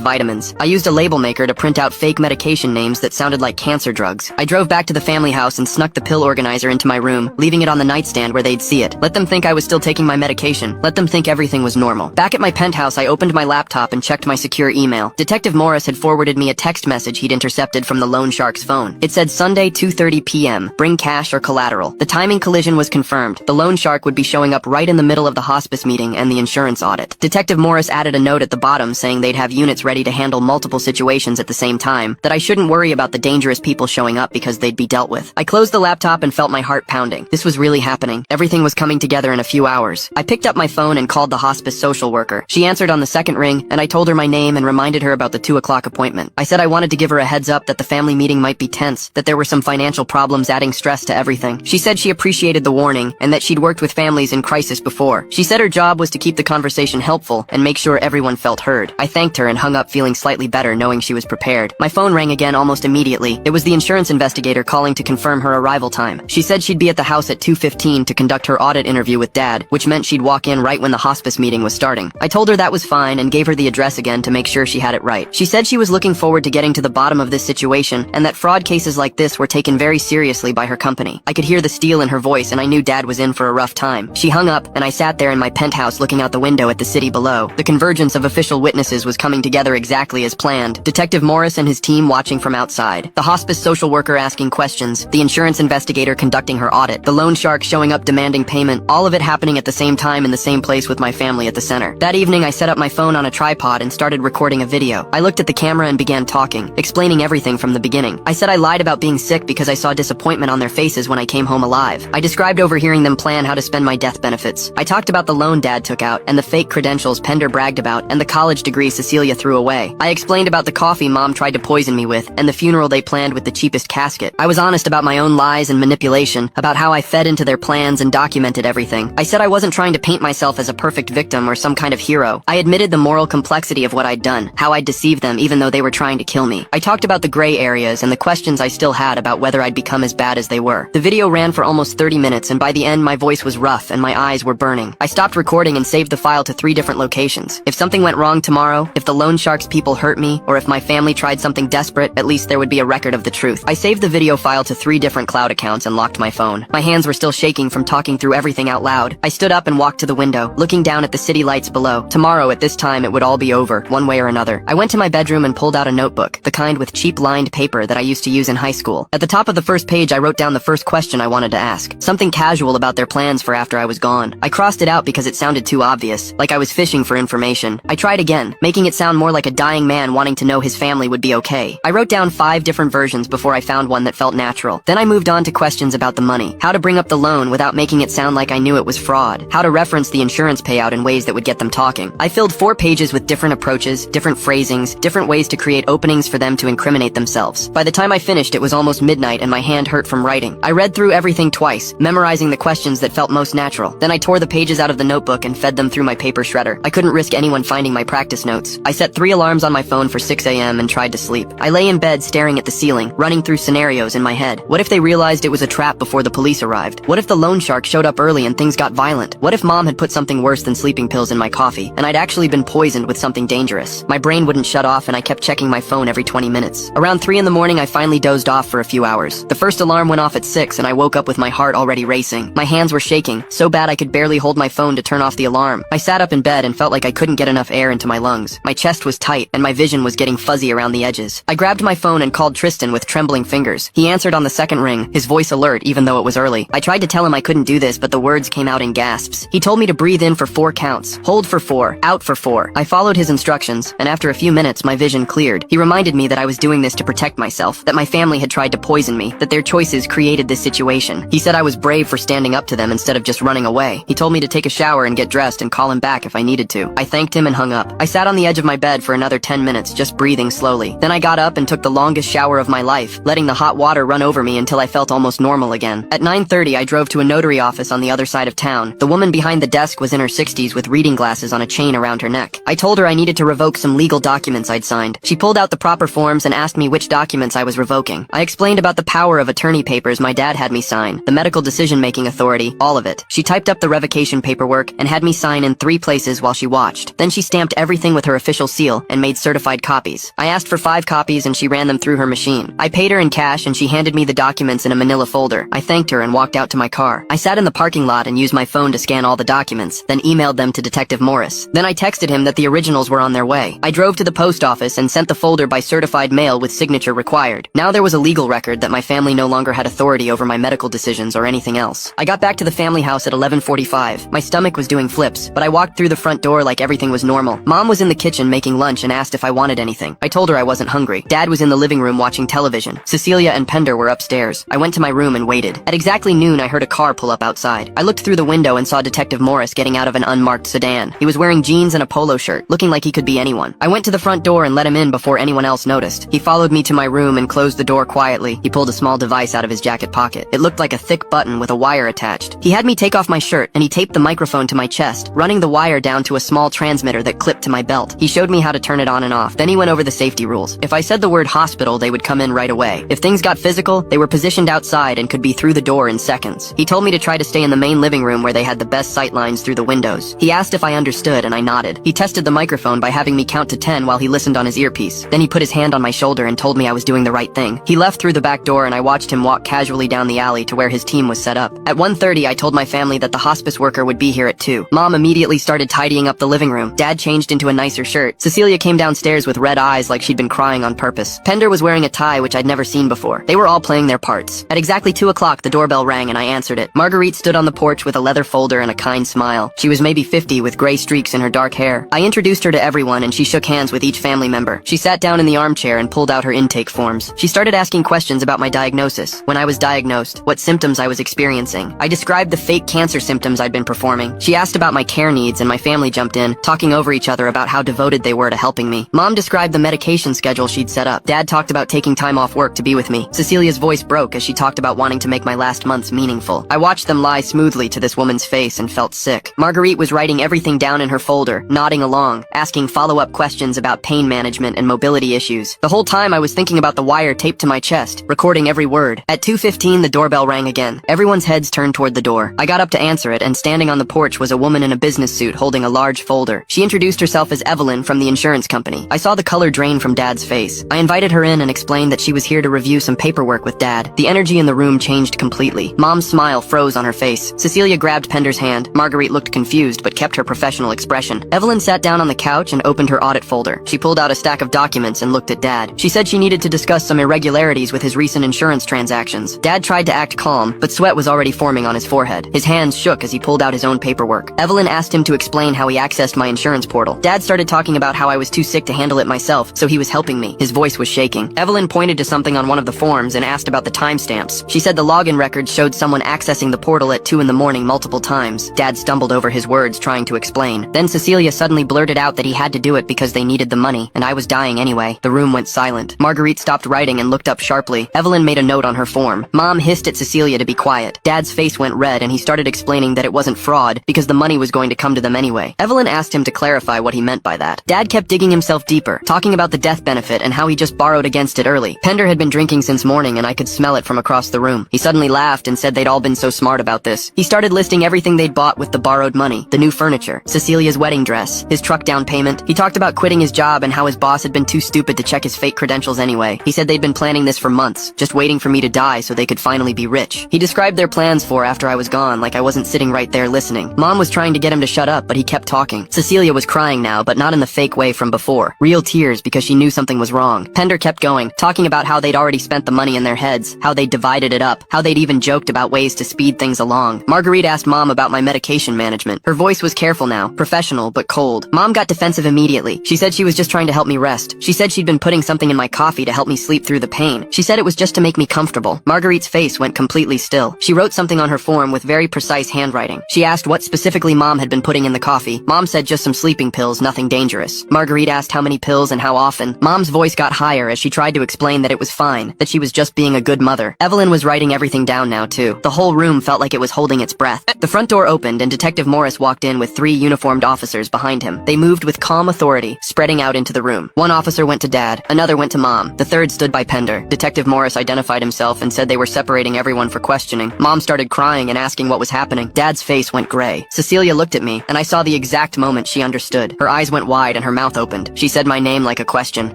vitamins. I used a label maker to print out fake medication names that sounded like cancer drugs. I drove back to the family house and snuck the pill organizer into my room, leaving it on the nightstand where they'd see it. Let them think I was still taking my medication. Let them think everything was normal. Back at my penthouse, I opened my laptop and checked my secure email. Detective Morris had forwarded me a text message he'd intercepted from the loan shark's phone. It said Sunday 2:30 p.m. Bring cash or collateral. The timing collision was confirmed. The loan shark would be showing up right in the middle of the hospice meeting and the insurance audit. Detective Morris added a note at the bottom saying they'd have units ready to handle multiple situations at the same time, that I shouldn't worry about the dangerous people showing up because they'd be dealt with. I closed the laptop and felt my heart pounding. This was really happening. Everything was coming together in a few hours. I picked up my phone and called the hospice social worker. She answered on the second ring, and I told her my name and reminded her about the 2 o'clock appointment. I said I wanted to give her a heads up that the family meeting might be tense, that there were some financial problems adding stress to everything. She said she appreciated the warning and that she'd worked with families in crisis before. She said her job was to keep the conversation helpful and make sure everyone felt heard. I thanked her and hung up feeling slightly better knowing she was prepared. My phone rang again almost immediately. It was the insurance investigator calling to confirm her arrival time. She said she'd be at the house at 2:15 to conduct her audit interview with Dad, which meant she'd walk in right when the hospice meeting was starting. I told her that was fine and gave her the address again to make sure she had it right. She said she was looking forward to getting to the bottom of this situation and that fraud cases like this were taken very seriously by her company. I could hear the steel in her voice and I knew Dad was in for a rough time. She hung up and I sat there in my penthouse looking out the window at the city below. The convergence of official witnesses was coming together exactly as planned. Detective Morris and his team watching from outside. The hospice social worker asking questions. The insurance investigator conducting her audit. The loan shark showing up demanding payment. All of it happening at the same time in the same place with my family at the center. That evening I set up my phone on a tripod and started recording a video. I looked at the camera and began talking, explaining everything from the beginning. I said I lied about being sick because I saw disappointment on their faces when I came home alive. I described overhearing them plan how to spend my death benefits. I talked about the loan Dad took out and the fake credentials Pender bragged about and the college degree Cecilia threw away. I explained about the coffee Mom tried to poison me with and the funeral they planned with the cheapest casket. I was honest about my own lies and manipulation, about how I fed into their plans and documented everything. I said I wasn't trying to paint myself as a perfect victim or some kind of hero. I admitted the moral complexity of what I'd done, how I'd deceived them even though they were trying to kill me. I talked about the gray areas and the questions I still had about whether I'd become as bad as they were. The video ran for almost 30 minutes and by the end my voice was rough and my eyes were burning. I stopped recording and saved the file to 3 different locations. If something went wrong tomorrow, if the loan shark's people hurt me, or if my family tried something desperate, at least there would be a record of the truth. I saved the video file to 3 different cloud accounts and locked my phone. My hands were still shaking from talking through everything out loud. I stood up and walked to the window, looking down at the city lights below. Tomorrow at this time it would all be over, one way or another. I went to my bedroom and pulled out a notebook, the kind with cheap lined paper that I used to use in high school. At the top of the first page I wrote down the first question I wanted to ask. Something casual about their plans for after I was gone. I crossed it out because it sounded too obvious, like I was fishing for information. I tried again, making it sound more like a dying man wanting to know his family would be okay. I wrote down 5 different versions before I found one that felt natural. Then I moved on to questions about the money. How to bring up the loan without making it sound like I knew it was fraud. How to reference the insurance payout in ways that would get them talking. I filled 4 pages with different approaches, different phrasings, different ways to create openings for them to incriminate themselves. By the time I finished, it was almost midnight and my hand hurt from writing. I read through everything twice, memorizing the questions that felt most natural. Then I tore the pages out of the notebook and fed them through my paper shredder. I couldn't risk anyone finding my practice notes. I set 3 alarms on my phone for 6 a.m. and tried to sleep. I lay in bed staring at the ceiling, running through scenarios in my head. What if they realized it was a trap before the police arrived? What if the loan shark showed up early and things got violent? What if Mom had put something worse than sleeping pills in my coffee, and I'd actually been poisoned with something dangerous? My brain wouldn't shut off and I kept checking my phone every 20 minutes. Around 3 in the morning I finally dozed off for a few hours. The first alarm went off at 6 and I woke up with my heart already racing. My hands were shaking, so bad I could barely hold my phone to turn off the alarm. I sat up in bed and felt like I couldn't get enough air into my lungs. My chest was tight and my vision was getting fuzzy around the edges. I grabbed my phone and called Tristan with trembling fingers. He answered on the second ring, his voice alert even though it was early. I tried to tell him I couldn't do this, but the words came out in gasps. He told me to breathe in for 4 counts, hold for 4, out for 4. I followed his instructions, and after a few minutes my vision cleared. He reminded me that I was doing this to protect myself, that my family had tried to poison me, that their choices created this situation. He said I was brave for standing up to them instead of just running away. He told me to take a shower and get dressed and call him back if I needed to. I thanked him and hung up. I sat on the edge of my bed for another 10 minutes, just breathing slowly. Then I got up and took the longest shower of my life, letting the hot water run over me until I felt almost normal again. At 9:30 I drove to a notary office on the other side of town. The woman behind the desk was in her 60s with reading glasses on a chain around her neck. I told her I needed to revoke some legal documents I'd signed. She pulled out the proper forms and asked me which documents I was revoking. I explained about the power of attorney papers my dad had me sign, the medical decision-making authority, all of it. She typed up the revocation paperwork and had me sign in 3 places while she watched. Then she stamped everything with her official seal and made certified copies. I asked for 5 copies and she ran them through her machine. I paid her in cash and she handed me the documents in a manila folder. I thanked her and walked out to my car. I sat in the parking lot and used my phone to scan all the documents, then emailed them to Detective Morris. Then I texted him that the originals were on their way. I drove to the post office and sent the folder by certified mail with signature required. Now there was a legal record that my family no longer had authority over my medical decisions or anything else. I got back to the family house at 11:45. My stomach was doing flips, but I walked through the front door like everything was normal. Mom was in the kitchen making lunch and asked if I wanted anything. I told her I wasn't hungry. Dad was in the living room watching television. Cecilia and Pender were upstairs. I went to my room and waited. At exactly noon, I heard a car pull up outside. I looked through the window and saw Detective Morris getting out of an unmarked sedan. He was wearing jeans and a polo shirt, looking like he could be anyone. I went to the front door and let him in before anyone else noticed. He followed me to my room and closed the door quietly. He pulled a small device out of his jacket pocket. It looked like a thick button with a wire attached. He had me take off my shirt and he taped the microphone to my chest, running the wire down to a small transmitter that clipped to my belt. He showed me how to turn it on and off. Then he went over the safety rules. If I said the word hospital, they would come in right away. If things got physical, they were positioned outside and could be through the door in seconds. He told me to try to stay in the main living room where they had the best sight lines through the windows. He asked if I understood and I nodded. He tested the microphone by having me count to 10 while he listened on his earpiece. Then he put his hand on my shoulder and told me I was doing the right thing. He left through the back door and I watched him walk casually down the alley to where his team was set up. At 1:30, I told my family that the hospice worker would be here at 2. Mom immediately started tidying up the living room. Dad changed into a nicer shirt. Cecilia came downstairs with red eyes like she'd been crying on purpose. Pender was wearing a tie which I'd never seen before. They were all playing their parts. At exactly 2 o'clock, the doorbell rang and I answered it. Marguerite stood on the porch with a leather folder and a kind smile. She was maybe 50 with gray streaks in her dark hair. I introduced her to everyone and she shook hands with each family member. She sat down in the armchair and pulled out her intake forms. She started asking questions about my diagnosis, when I was diagnosed, what symptoms I was experiencing. I described the fake cancer symptoms I'd been performing. She asked about my care needs and my family jumped in, talking over each other about how devoted they were to helping me. Mom described the medication schedule she'd set up. Dad talked about taking time off work to be with me. Cecilia's voice broke as she talked about wanting to make my last months meaningful. I watched them lie smoothly to this woman's face and felt sick. Marguerite was writing everything down in her folder, nodding along, asking follow-up questions about pain management and mobility issues. The whole time I was thinking about the wire taped to my chest, recording every word. At 2:15, the doorbell rang again. Everyone's heads turned toward the door. I got up to answer it, and standing on the porch was a woman in a business suit holding a large folder. She introduced herself as Evelyn from the insurance company. I saw the color drain from Dad's face. I invited her in and explained that she was here to review some paperwork with Dad. The energy in the room changed completely. Mom's smile froze on her face. Cecilia grabbed Pender's hand. Marguerite looked confused but kept her professional expression. Evelyn sat down on the couch and opened her audit folder. She pulled out a stack of documents and looked at Dad. She said she needed to discuss some irregularities with his recent insurance transactions. Dad tried to act calm, but sweat was already forming on his forehead. His hands shook as he pulled out his own paperwork. Evelyn asked him to explain how he accessed my insurance portal. Dad started talking about how I was too sick to handle it myself, so he was helping me. His voice was shaking. Evelyn pointed to something on one of the forms and asked about the timestamps. She said the login records showed someone accessing the portal at 2 in the morning multiple times. Dad stumbled over his words trying to explain. Then Cecilia suddenly blurted out that he had to do it because they needed the money, and I was dying anyway. The room went silent. Marguerite stopped writing and looked up sharply. Evelyn made a note on her form. Mom hissed at Cecilia to be quiet. Dad's face went red and he started explaining that it wasn't fraud because the money was going to come to them anyway. Evelyn asked him to clarify what he meant by that. Dad kept digging himself deeper, talking about the death benefit and how he just borrowed against it early. Pender had been drinking since morning and I could smell it from across the room. He suddenly laughed and said they'd all been so smart about this. He started listing everything they'd bought with the borrowed money. The new furniture, Cecilia's wedding dress, his truck down payment. He talked about quitting his job and how his boss had been too stupid to check his fake credentials anyway. He said they'd been planning this for months, just waiting for me to die so they could finally be rich. He described their plans for after I was gone like I wasn't sitting right there listening. Mom was trying to get him to shut up, but he kept talking. Cecilia was crying now, but not in the fake way from before. Real tears because she knew something was wrong. Pender kept going, talking about how they'd already spent the money in their heads, how they'd divided it up, how they'd even joked about ways to speed things along. Marguerite asked Mom about my medication management. Her voice was careful now, professional but cold. Mom got defensive immediately. She said she was just trying to help me rest. She said she'd been putting something in my coffee to help me sleep through the pain. She said it was just to make me comfortable. Marguerite's face went completely still. She wrote something on her form with very precise handwriting. She asked what specifically Mom had been putting in the coffee. Mom said just some sleeping pills, nothing dangerous. Marguerite asked how many pills and how often. Mom's voice got higher as she tried to explain that it was fine, that she was just being a good mother. Evelyn was writing everything down now too. The whole room felt like it was holding its breath. The front door opened and Detective Morris walked in with 3 uniformed officers behind him. They moved with calm authority, spreading out into the room. One officer went to Dad, another went to Mom. The third stood by Pender. Detective Morris identified himself and said they were separating everyone for questioning. Mom started started crying and asking what was happening. Dad's face went gray. Cecilia looked at me, and I saw the exact moment she understood. Her eyes went wide and her mouth opened. She said my name like a question.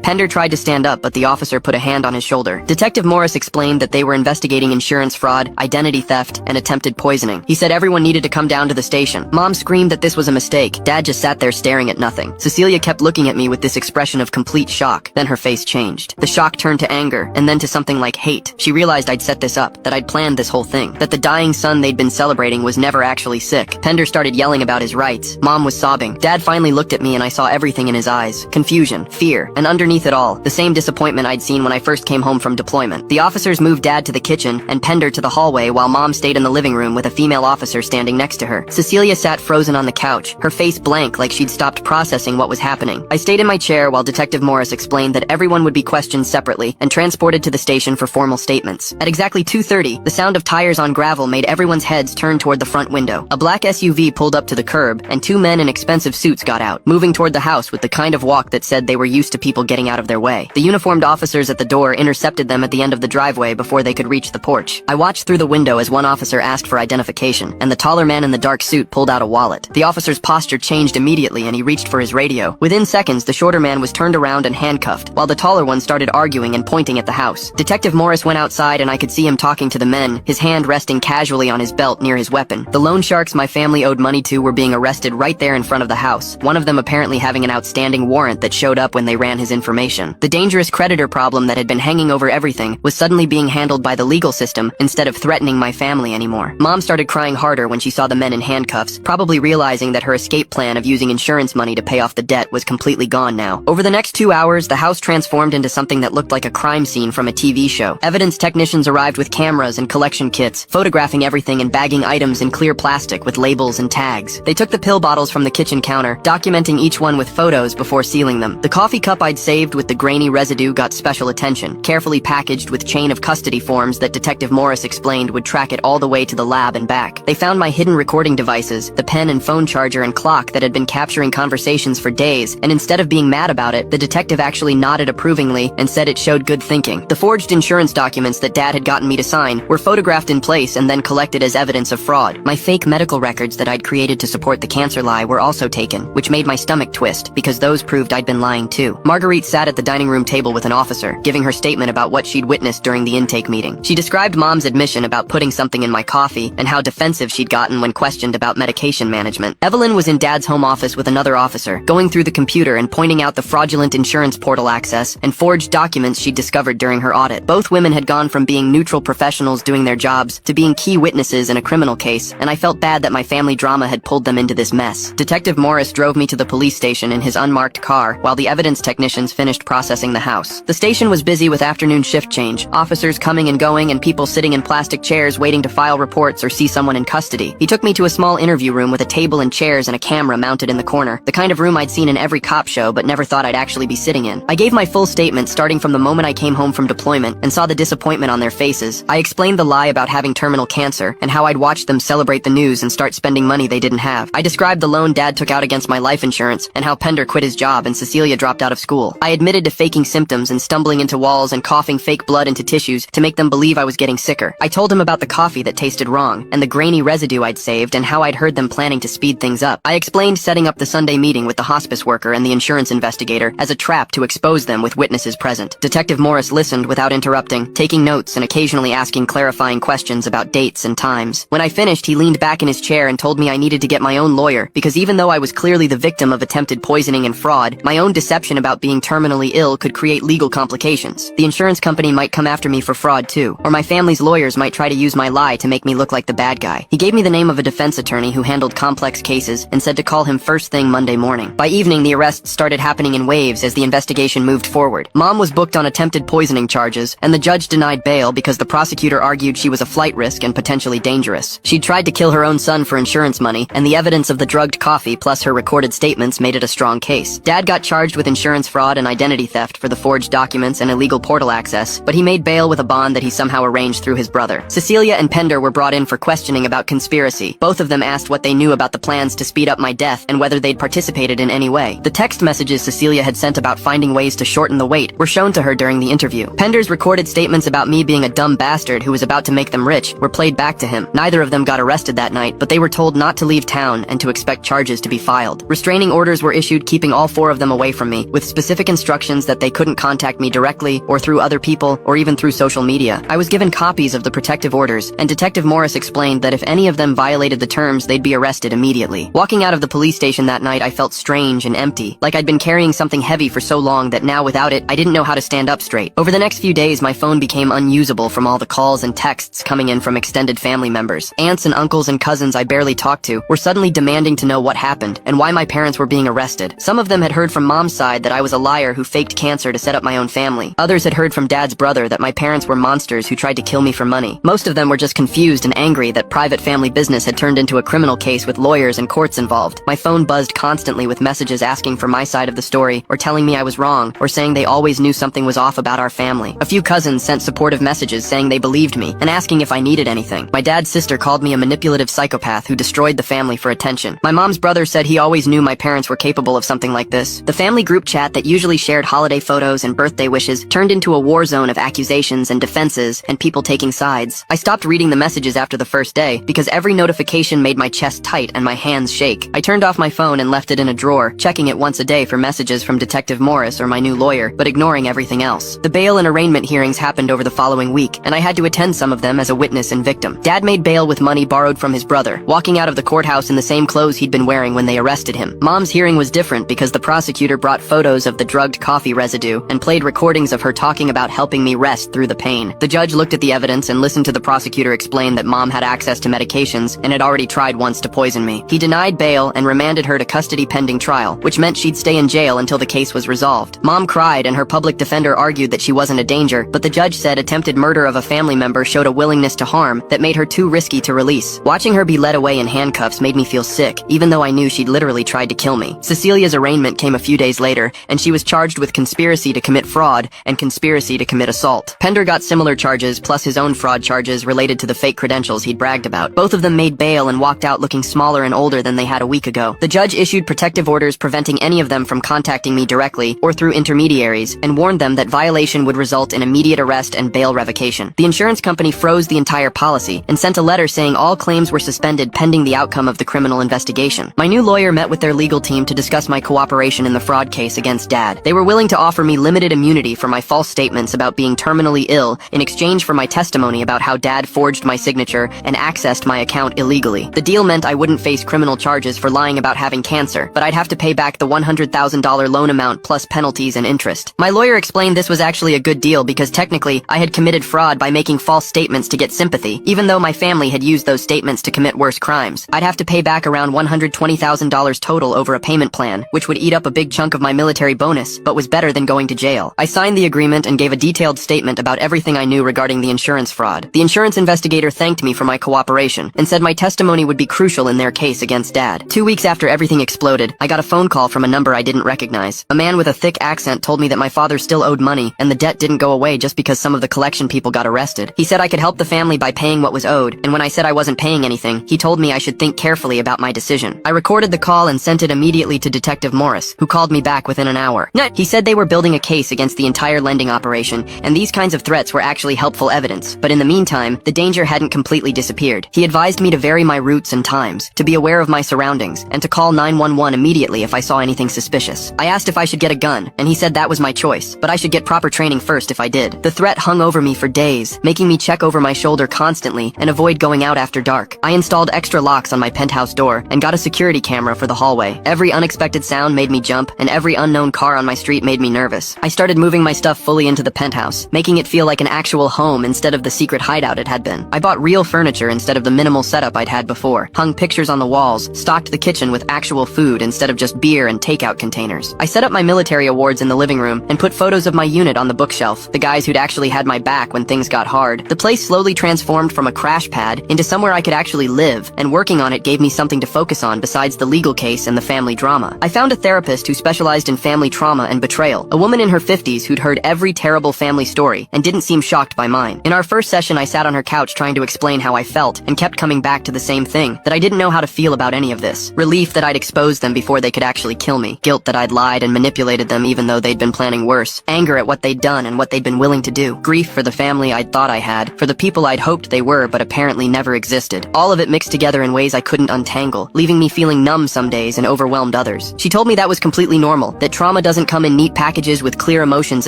Pender tried to stand up, but the officer put a hand on his shoulder. Detective Morris explained that they were investigating insurance fraud, identity theft, and attempted poisoning. He said everyone needed to come down to the station. Mom screamed that this was a mistake. Dad just sat there staring at nothing. Cecilia kept looking at me with this expression of complete shock. Then her face changed. The shock turned to anger, and then to something like hate. She realized I'd set this up, that I'd planned this whole thing, that the dying son they'd been celebrating was never actually sick. Pender started yelling about his rights. Mom was sobbing. Dad finally looked at me and I saw everything in his eyes. Confusion, fear, and underneath it all, the same disappointment I'd seen when I first came home from deployment. The officers moved Dad to the kitchen and Pender to the hallway while Mom stayed in the living room with a female officer standing next to her. Cecilia sat frozen on the couch, her face blank like she'd stopped processing what was happening. I stayed in my chair while Detective Morris explained that everyone would be questioned separately and transported to the station for formal statements. At exactly 2:30, the sound of tires on gravel made everyone's heads turn toward the front window. A black SUV pulled up to the curb, and two men in expensive suits got out, moving toward the house with the kind of walk that said they were used to people getting out of their way. The uniformed officers at the door intercepted them at the end of the driveway before they could reach the porch. I watched through the window as one officer asked for identification, and the taller man in the dark suit pulled out a wallet. The officer's posture changed immediately and he reached for his radio. Within seconds, the shorter man was turned around and handcuffed, while the taller one started arguing and pointing at the house. Detective Morris went outside and I could see him talking to the men, his hand resting casually on his belt near his weapon. The loan sharks my family owed money to were being arrested right there in front of the house, one of them apparently having an outstanding warrant that showed up when they ran his information. The dangerous creditor problem that had been hanging over everything was suddenly being handled by the legal system instead of threatening my family anymore. Mom started crying harder when she saw the men in handcuffs, probably realizing that her escape plan of using insurance money to pay off the debt was completely gone now. Over the next 2 hours, the house transformed into something that looked like a crime scene from a TV show. Evidence technicians arrived with cameras and collection kits, photographing everything and bagging items in clear plastic with labels and tags. They took the pill bottles from the kitchen counter, documenting each one with photos before sealing them. The coffee cup I'd saved with the grainy residue got special attention, carefully packaged with chain of custody forms that Detective Morris explained would track it all the way to the lab and back. They found my hidden recording devices, the pen and phone charger and clock that had been capturing conversations for days, and instead of being mad about it, the detective actually nodded approvingly and said it showed good thinking. The forged insurance documents that Dad had gotten me to sign were photographed in place and then collected as evidence of fraud. My fake medical records that I'd created to support the cancer lie were also taken, which made my stomach twist, because those proved I'd been lying too. Marguerite sat at the dining room table with an officer, giving her statement about what she'd witnessed during the intake meeting. She described Mom's admission about putting something in my coffee and how defensive she'd gotten when questioned about medication management. Evelyn was in Dad's home office with another officer, going through the computer and pointing out the fraudulent insurance portal access and forged documents she'd discovered during her audit. Both women had gone from being neutral professionals doing their jobs to being key witnesses in a criminal case, and I felt bad that my family drama had pulled them into this mess. Detective Morris drove me to the police station in his unmarked car while the evidence technicians finished processing the house. The station was busy with afternoon shift change, officers coming and going and people sitting in plastic chairs waiting to file reports or see someone in custody. He took me to a small interview room with a table and chairs and a camera mounted in the corner, the kind of room I'd seen in every cop show but never thought I'd actually be sitting in. I gave my full statement starting from the moment I came home from deployment and saw the disappointment on their faces. I explained the lie about having terminal cancer and how I'd watched them celebrate the news and start spending money they didn't have. I described the loan Dad took out against my life insurance and how Pender quit his job and Cecilia dropped out of school. I admitted to faking symptoms and stumbling into walls and coughing fake blood into tissues to make them believe I was getting sicker. I told him about the coffee that tasted wrong and the grainy residue I'd saved and how I'd heard them planning to speed things up. I explained setting up the Sunday meeting with the hospice worker and the insurance investigator as a trap to expose them with witnesses present. Detective Morris listened without interrupting, taking notes and occasionally asking clarifying questions about dates and times. When I finished, he leaned back in his chair and told me I needed to get my own lawyer because even though I was clearly the victim of attempted poisoning and fraud, my own deception about being terminally ill could create legal complications. The insurance company might come after me for fraud too, or my family's lawyers might try to use my lie to make me look like the bad guy. He gave me the name of a defense attorney who handled complex cases and said to call him first thing Monday morning. By evening, the arrests started happening in waves as the investigation moved forward. Mom was booked on attempted poisoning charges, and the judge denied bail because the prosecutor argued she was a flight risk and potentially dangerous. She'd tried to kill her own son for insurance money, and the evidence of the drugged coffee plus her recorded statements made it a strong case. Dad got charged with insurance fraud and identity theft for the forged documents and illegal portal access, but he made bail with a bond that he somehow arranged through his brother. Cecilia and Pender were brought in for questioning about conspiracy. Both of them asked what they knew about the plans to speed up my death and whether they'd participated in any way. The text messages Cecilia had sent about finding ways to shorten the wait were shown to her during the interview. Pender's recorded statements about me being a dumb bastard who was about to make them rich were played back to him. Neither of them got arrested that night, but they were told not to leave town and to expect charges to be filed. Restraining orders were issued, keeping all 4 of them away from me, with specific instructions that they couldn't contact me directly or through other people or even through social media. I was given copies of the protective orders, and Detective Morris explained that if any of them violated the terms, they'd be arrested immediately. Walking out of the police station that night, I felt strange and empty, like I'd been carrying something heavy for so long that now without it, I didn't know how to stand up straight. Over the next few days, my phone became unusable from all the calls and texts coming in from extended family members. Aunts and uncles and cousins I barely talked to were suddenly demanding to know what happened and why my parents were being arrested. Some of them had heard from Mom's side that I was a liar who faked cancer to set up my own family. Others had heard from Dad's brother that my parents were monsters who tried to kill me for money. Most of them were just confused and angry that private family business had turned into a criminal case with lawyers and courts involved. My phone buzzed constantly with messages asking for my side of the story, or telling me I was wrong, or saying they always knew something was off about our family. A few cousins sent supportive messages saying they believed me and asking if I needed anything. My dad's sister called me a manipulative psychopath who destroyed the family for attention. My mom's brother said he always knew my parents were capable of something like this. The family group chat that usually shared holiday photos and birthday wishes turned into a war zone of accusations and defenses and people taking sides. I stopped reading the messages after the first day because every notification made my chest tight and my hands shake. I turned off my phone and left it in a drawer, checking it once a day for messages from Detective Morris or my new lawyer, but ignoring everything else. The bail and arraignment hearings happened over the following week, and I had to attend some of them as a witness and victim. Dad made bail with money borrowed from his brother, walking out of the courthouse in the same clothes he'd been wearing when they arrested him. Mom's hearing was different because the prosecutor brought photos of the drugged coffee residue and played recordings of her talking about helping me rest through the pain. The judge looked at the evidence and listened to the prosecutor explain that Mom had access to medications and had already tried once to poison me. He denied bail and remanded her to custody pending trial, which meant she'd stay in jail until the case was resolved. Mom cried and her public defender argued that she wasn't a danger, but the judge said attempted murder of a family member showed a willingness to harm that made her too risky to release. Watching her be led away in handcuffs made me feel sick, even though I knew she'd literally tried to kill me. Cecilia's arraignment came a few days later, and she was charged with conspiracy to commit fraud and conspiracy to commit assault. Pender got similar charges, plus his own fraud charges related to the fake credentials he'd bragged about. Both of them made bail and walked out looking smaller and older than they had a week ago. The judge issued protective orders preventing any of them from contacting me directly or through intermediaries, and warned them that violation would result in immediate arrest and bail revocation. The insurance company froze the entire policy and sent a letter saying all claims were suspended pending the outcome of the criminal investigation. My new lawyer met with their legal team to discuss my cooperation in the fraud case against Dad. They were willing to offer me limited immunity for my false statements about being terminally ill in exchange for my testimony about how Dad forged my signature and accessed my account illegally. The deal meant I wouldn't face criminal charges for lying about having cancer, but I'd have to pay back the $100,000 loan amount plus penalties and interest. My lawyer explained this was actually a good deal because technically I had committed fraud by making false statements to get sympathy, even though my family had used those statements to commit worse crimes. I'd have to pay back around $120,000 total over a payment plan, which would eat up a big chunk of my military bonus, but was better than going to jail. I signed the agreement and gave a detailed statement about everything I knew regarding the insurance fraud. The insurance investigator thanked me for my cooperation and said my testimony would be crucial in their case against Dad. 2 weeks after everything exploded, I got a phone call from a number I didn't recognize. A man with a thick accent told me that my father still owed money and the debt didn't go away just because some of the collection people got arrested. He said I could help the family by paying what was owed, and when I said I wasn't paying anything, he told me I should think carefully about my decision. I recorded the call and sent it immediately to Detective Morris, who called me back within an hour. He said they were building a case against the entire lending operation, and these kinds of threats were actually helpful evidence, but in the meantime, the danger hadn't completely disappeared. He advised me to vary my routes and times, to be aware of my surroundings, and to call 911 immediately if I saw anything suspicious. I asked if I should get a gun, and he said that was my choice, but I should get proper training first if I did. The threat hung over me for days, making me check over my shoulder constantly and avoid going out after dark. I installed extra locks on my penthouse door and got a security camera for the hallway. Every unexpected sound made me jump, and every unknown car on my street made me nervous. I started moving my stuff fully into the penthouse, making it feel like an actual home instead of the secret hideout it had been. I bought real furniture instead of the minimal setup I'd had before, hung pictures on the walls, stocked the kitchen with actual food instead of just beer and takeout containers. I set up my military awards in the living room and put photos of my unit on the bookshelf, the guys who'd actually had my back when things got hard. The place slowly transformed from a crash pad into somewhere I could actually live, and working on it gave me something to focus on besides the legal case and the family drama. I found a therapist who specialized in family trauma and betrayal, a woman in her 50s who'd heard every terrible family story and didn't seem shocked by mine. In our first session, I sat on her couch trying to explain how I felt and kept coming back to the same thing, that I didn't know how to feel about any of this. Relief that I'd exposed them before they could actually kill me. Guilt that I'd lied and manipulated them even though they'd been planning worse. Anger at what they'd done and what they'd been willing to do. Grief for the family I'd thought I had, for the people I'd hoped hoped they were, but apparently never existed. All of it mixed together in ways I couldn't untangle, leaving me feeling numb some days and overwhelmed others. She told me that was completely normal, that trauma doesn't come in neat packages with clear emotions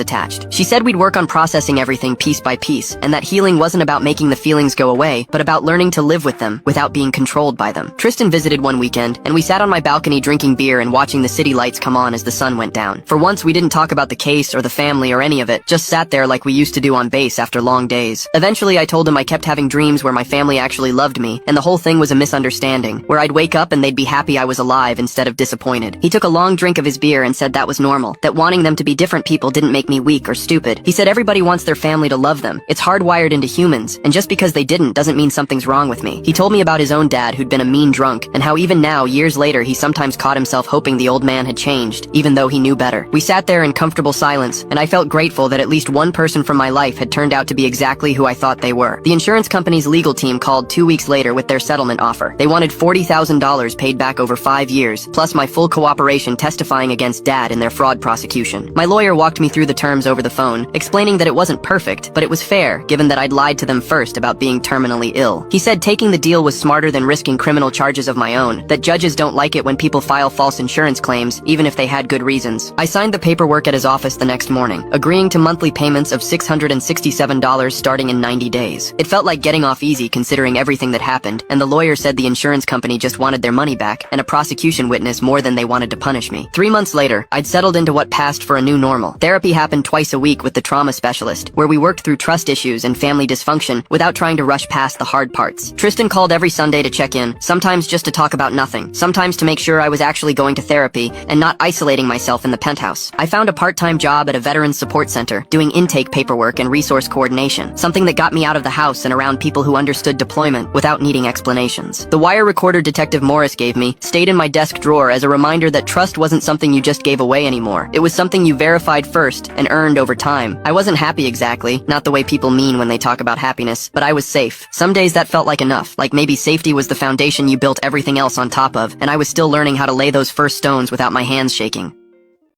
attached. She said we'd work on processing everything piece by piece, and that healing wasn't about making the feelings go away, but about learning to live with them without being controlled by them. Tristan visited one weekend, and we sat on my balcony drinking beer and watching the city lights come on as the sun went down. For once, we didn't talk about the case or the family or any of it, just sat there like we used to do on base after long days. Eventually, I told him I kept having dreams where my family actually loved me, and the whole thing was a misunderstanding, where I'd wake up and they'd be happy I was alive instead of disappointed. He took a long drink of his beer and said that was normal, that wanting them to be different people didn't make me weak or stupid. He said everybody wants their family to love them. It's hardwired into humans, and just because they didn't doesn't mean something's wrong with me. He told me about his own dad who'd been a mean drunk, and how even now, years later, he sometimes caught himself hoping the old man had changed, even though he knew better. We sat there in comfortable silence, and I felt grateful that at least one person from my life had turned out to be exactly who I thought they were. The insurance company's legal team called 2 weeks later with their settlement offer. They wanted $40,000 paid back over 5 years, plus my full cooperation testifying against Dad in their fraud prosecution. My lawyer walked me through the terms over the phone, explaining that it wasn't perfect, but it was fair, given that I'd lied to them first about being terminally ill. He said taking the deal was smarter than risking criminal charges of my own, that judges don't like it when people file false insurance claims, even if they had good reasons. I signed the paperwork at his office the next morning, agreeing to monthly payments of $667 starting in 90 days. It felt like getting off easy considering everything that happened, and the lawyer said the insurance company just wanted their money back, and a prosecution witness more than they wanted to punish me. 3 months later, I'd settled into what passed for a new normal. Therapy happened twice a week with the trauma specialist, where we worked through trust issues and family dysfunction without trying to rush past the hard parts. Tristan called every Sunday to check in, sometimes just to talk about nothing, sometimes to make sure I was actually going to therapy and not isolating myself in the penthouse. I found a part-time job at a veterans support center, doing intake paperwork and resource coordination, something that got me out of the house and around people who understood deployment without needing explanations. The wire recorder Detective Morris gave me stayed in my desk drawer as a reminder that trust wasn't something you just gave away anymore. It was something you verified first and earned over time. I wasn't happy exactly, not the way people mean when they talk about happiness, but I was safe. Some days that felt like enough, like maybe safety was the foundation you built everything else on top of, and I was still learning how to lay those first stones without my hands shaking.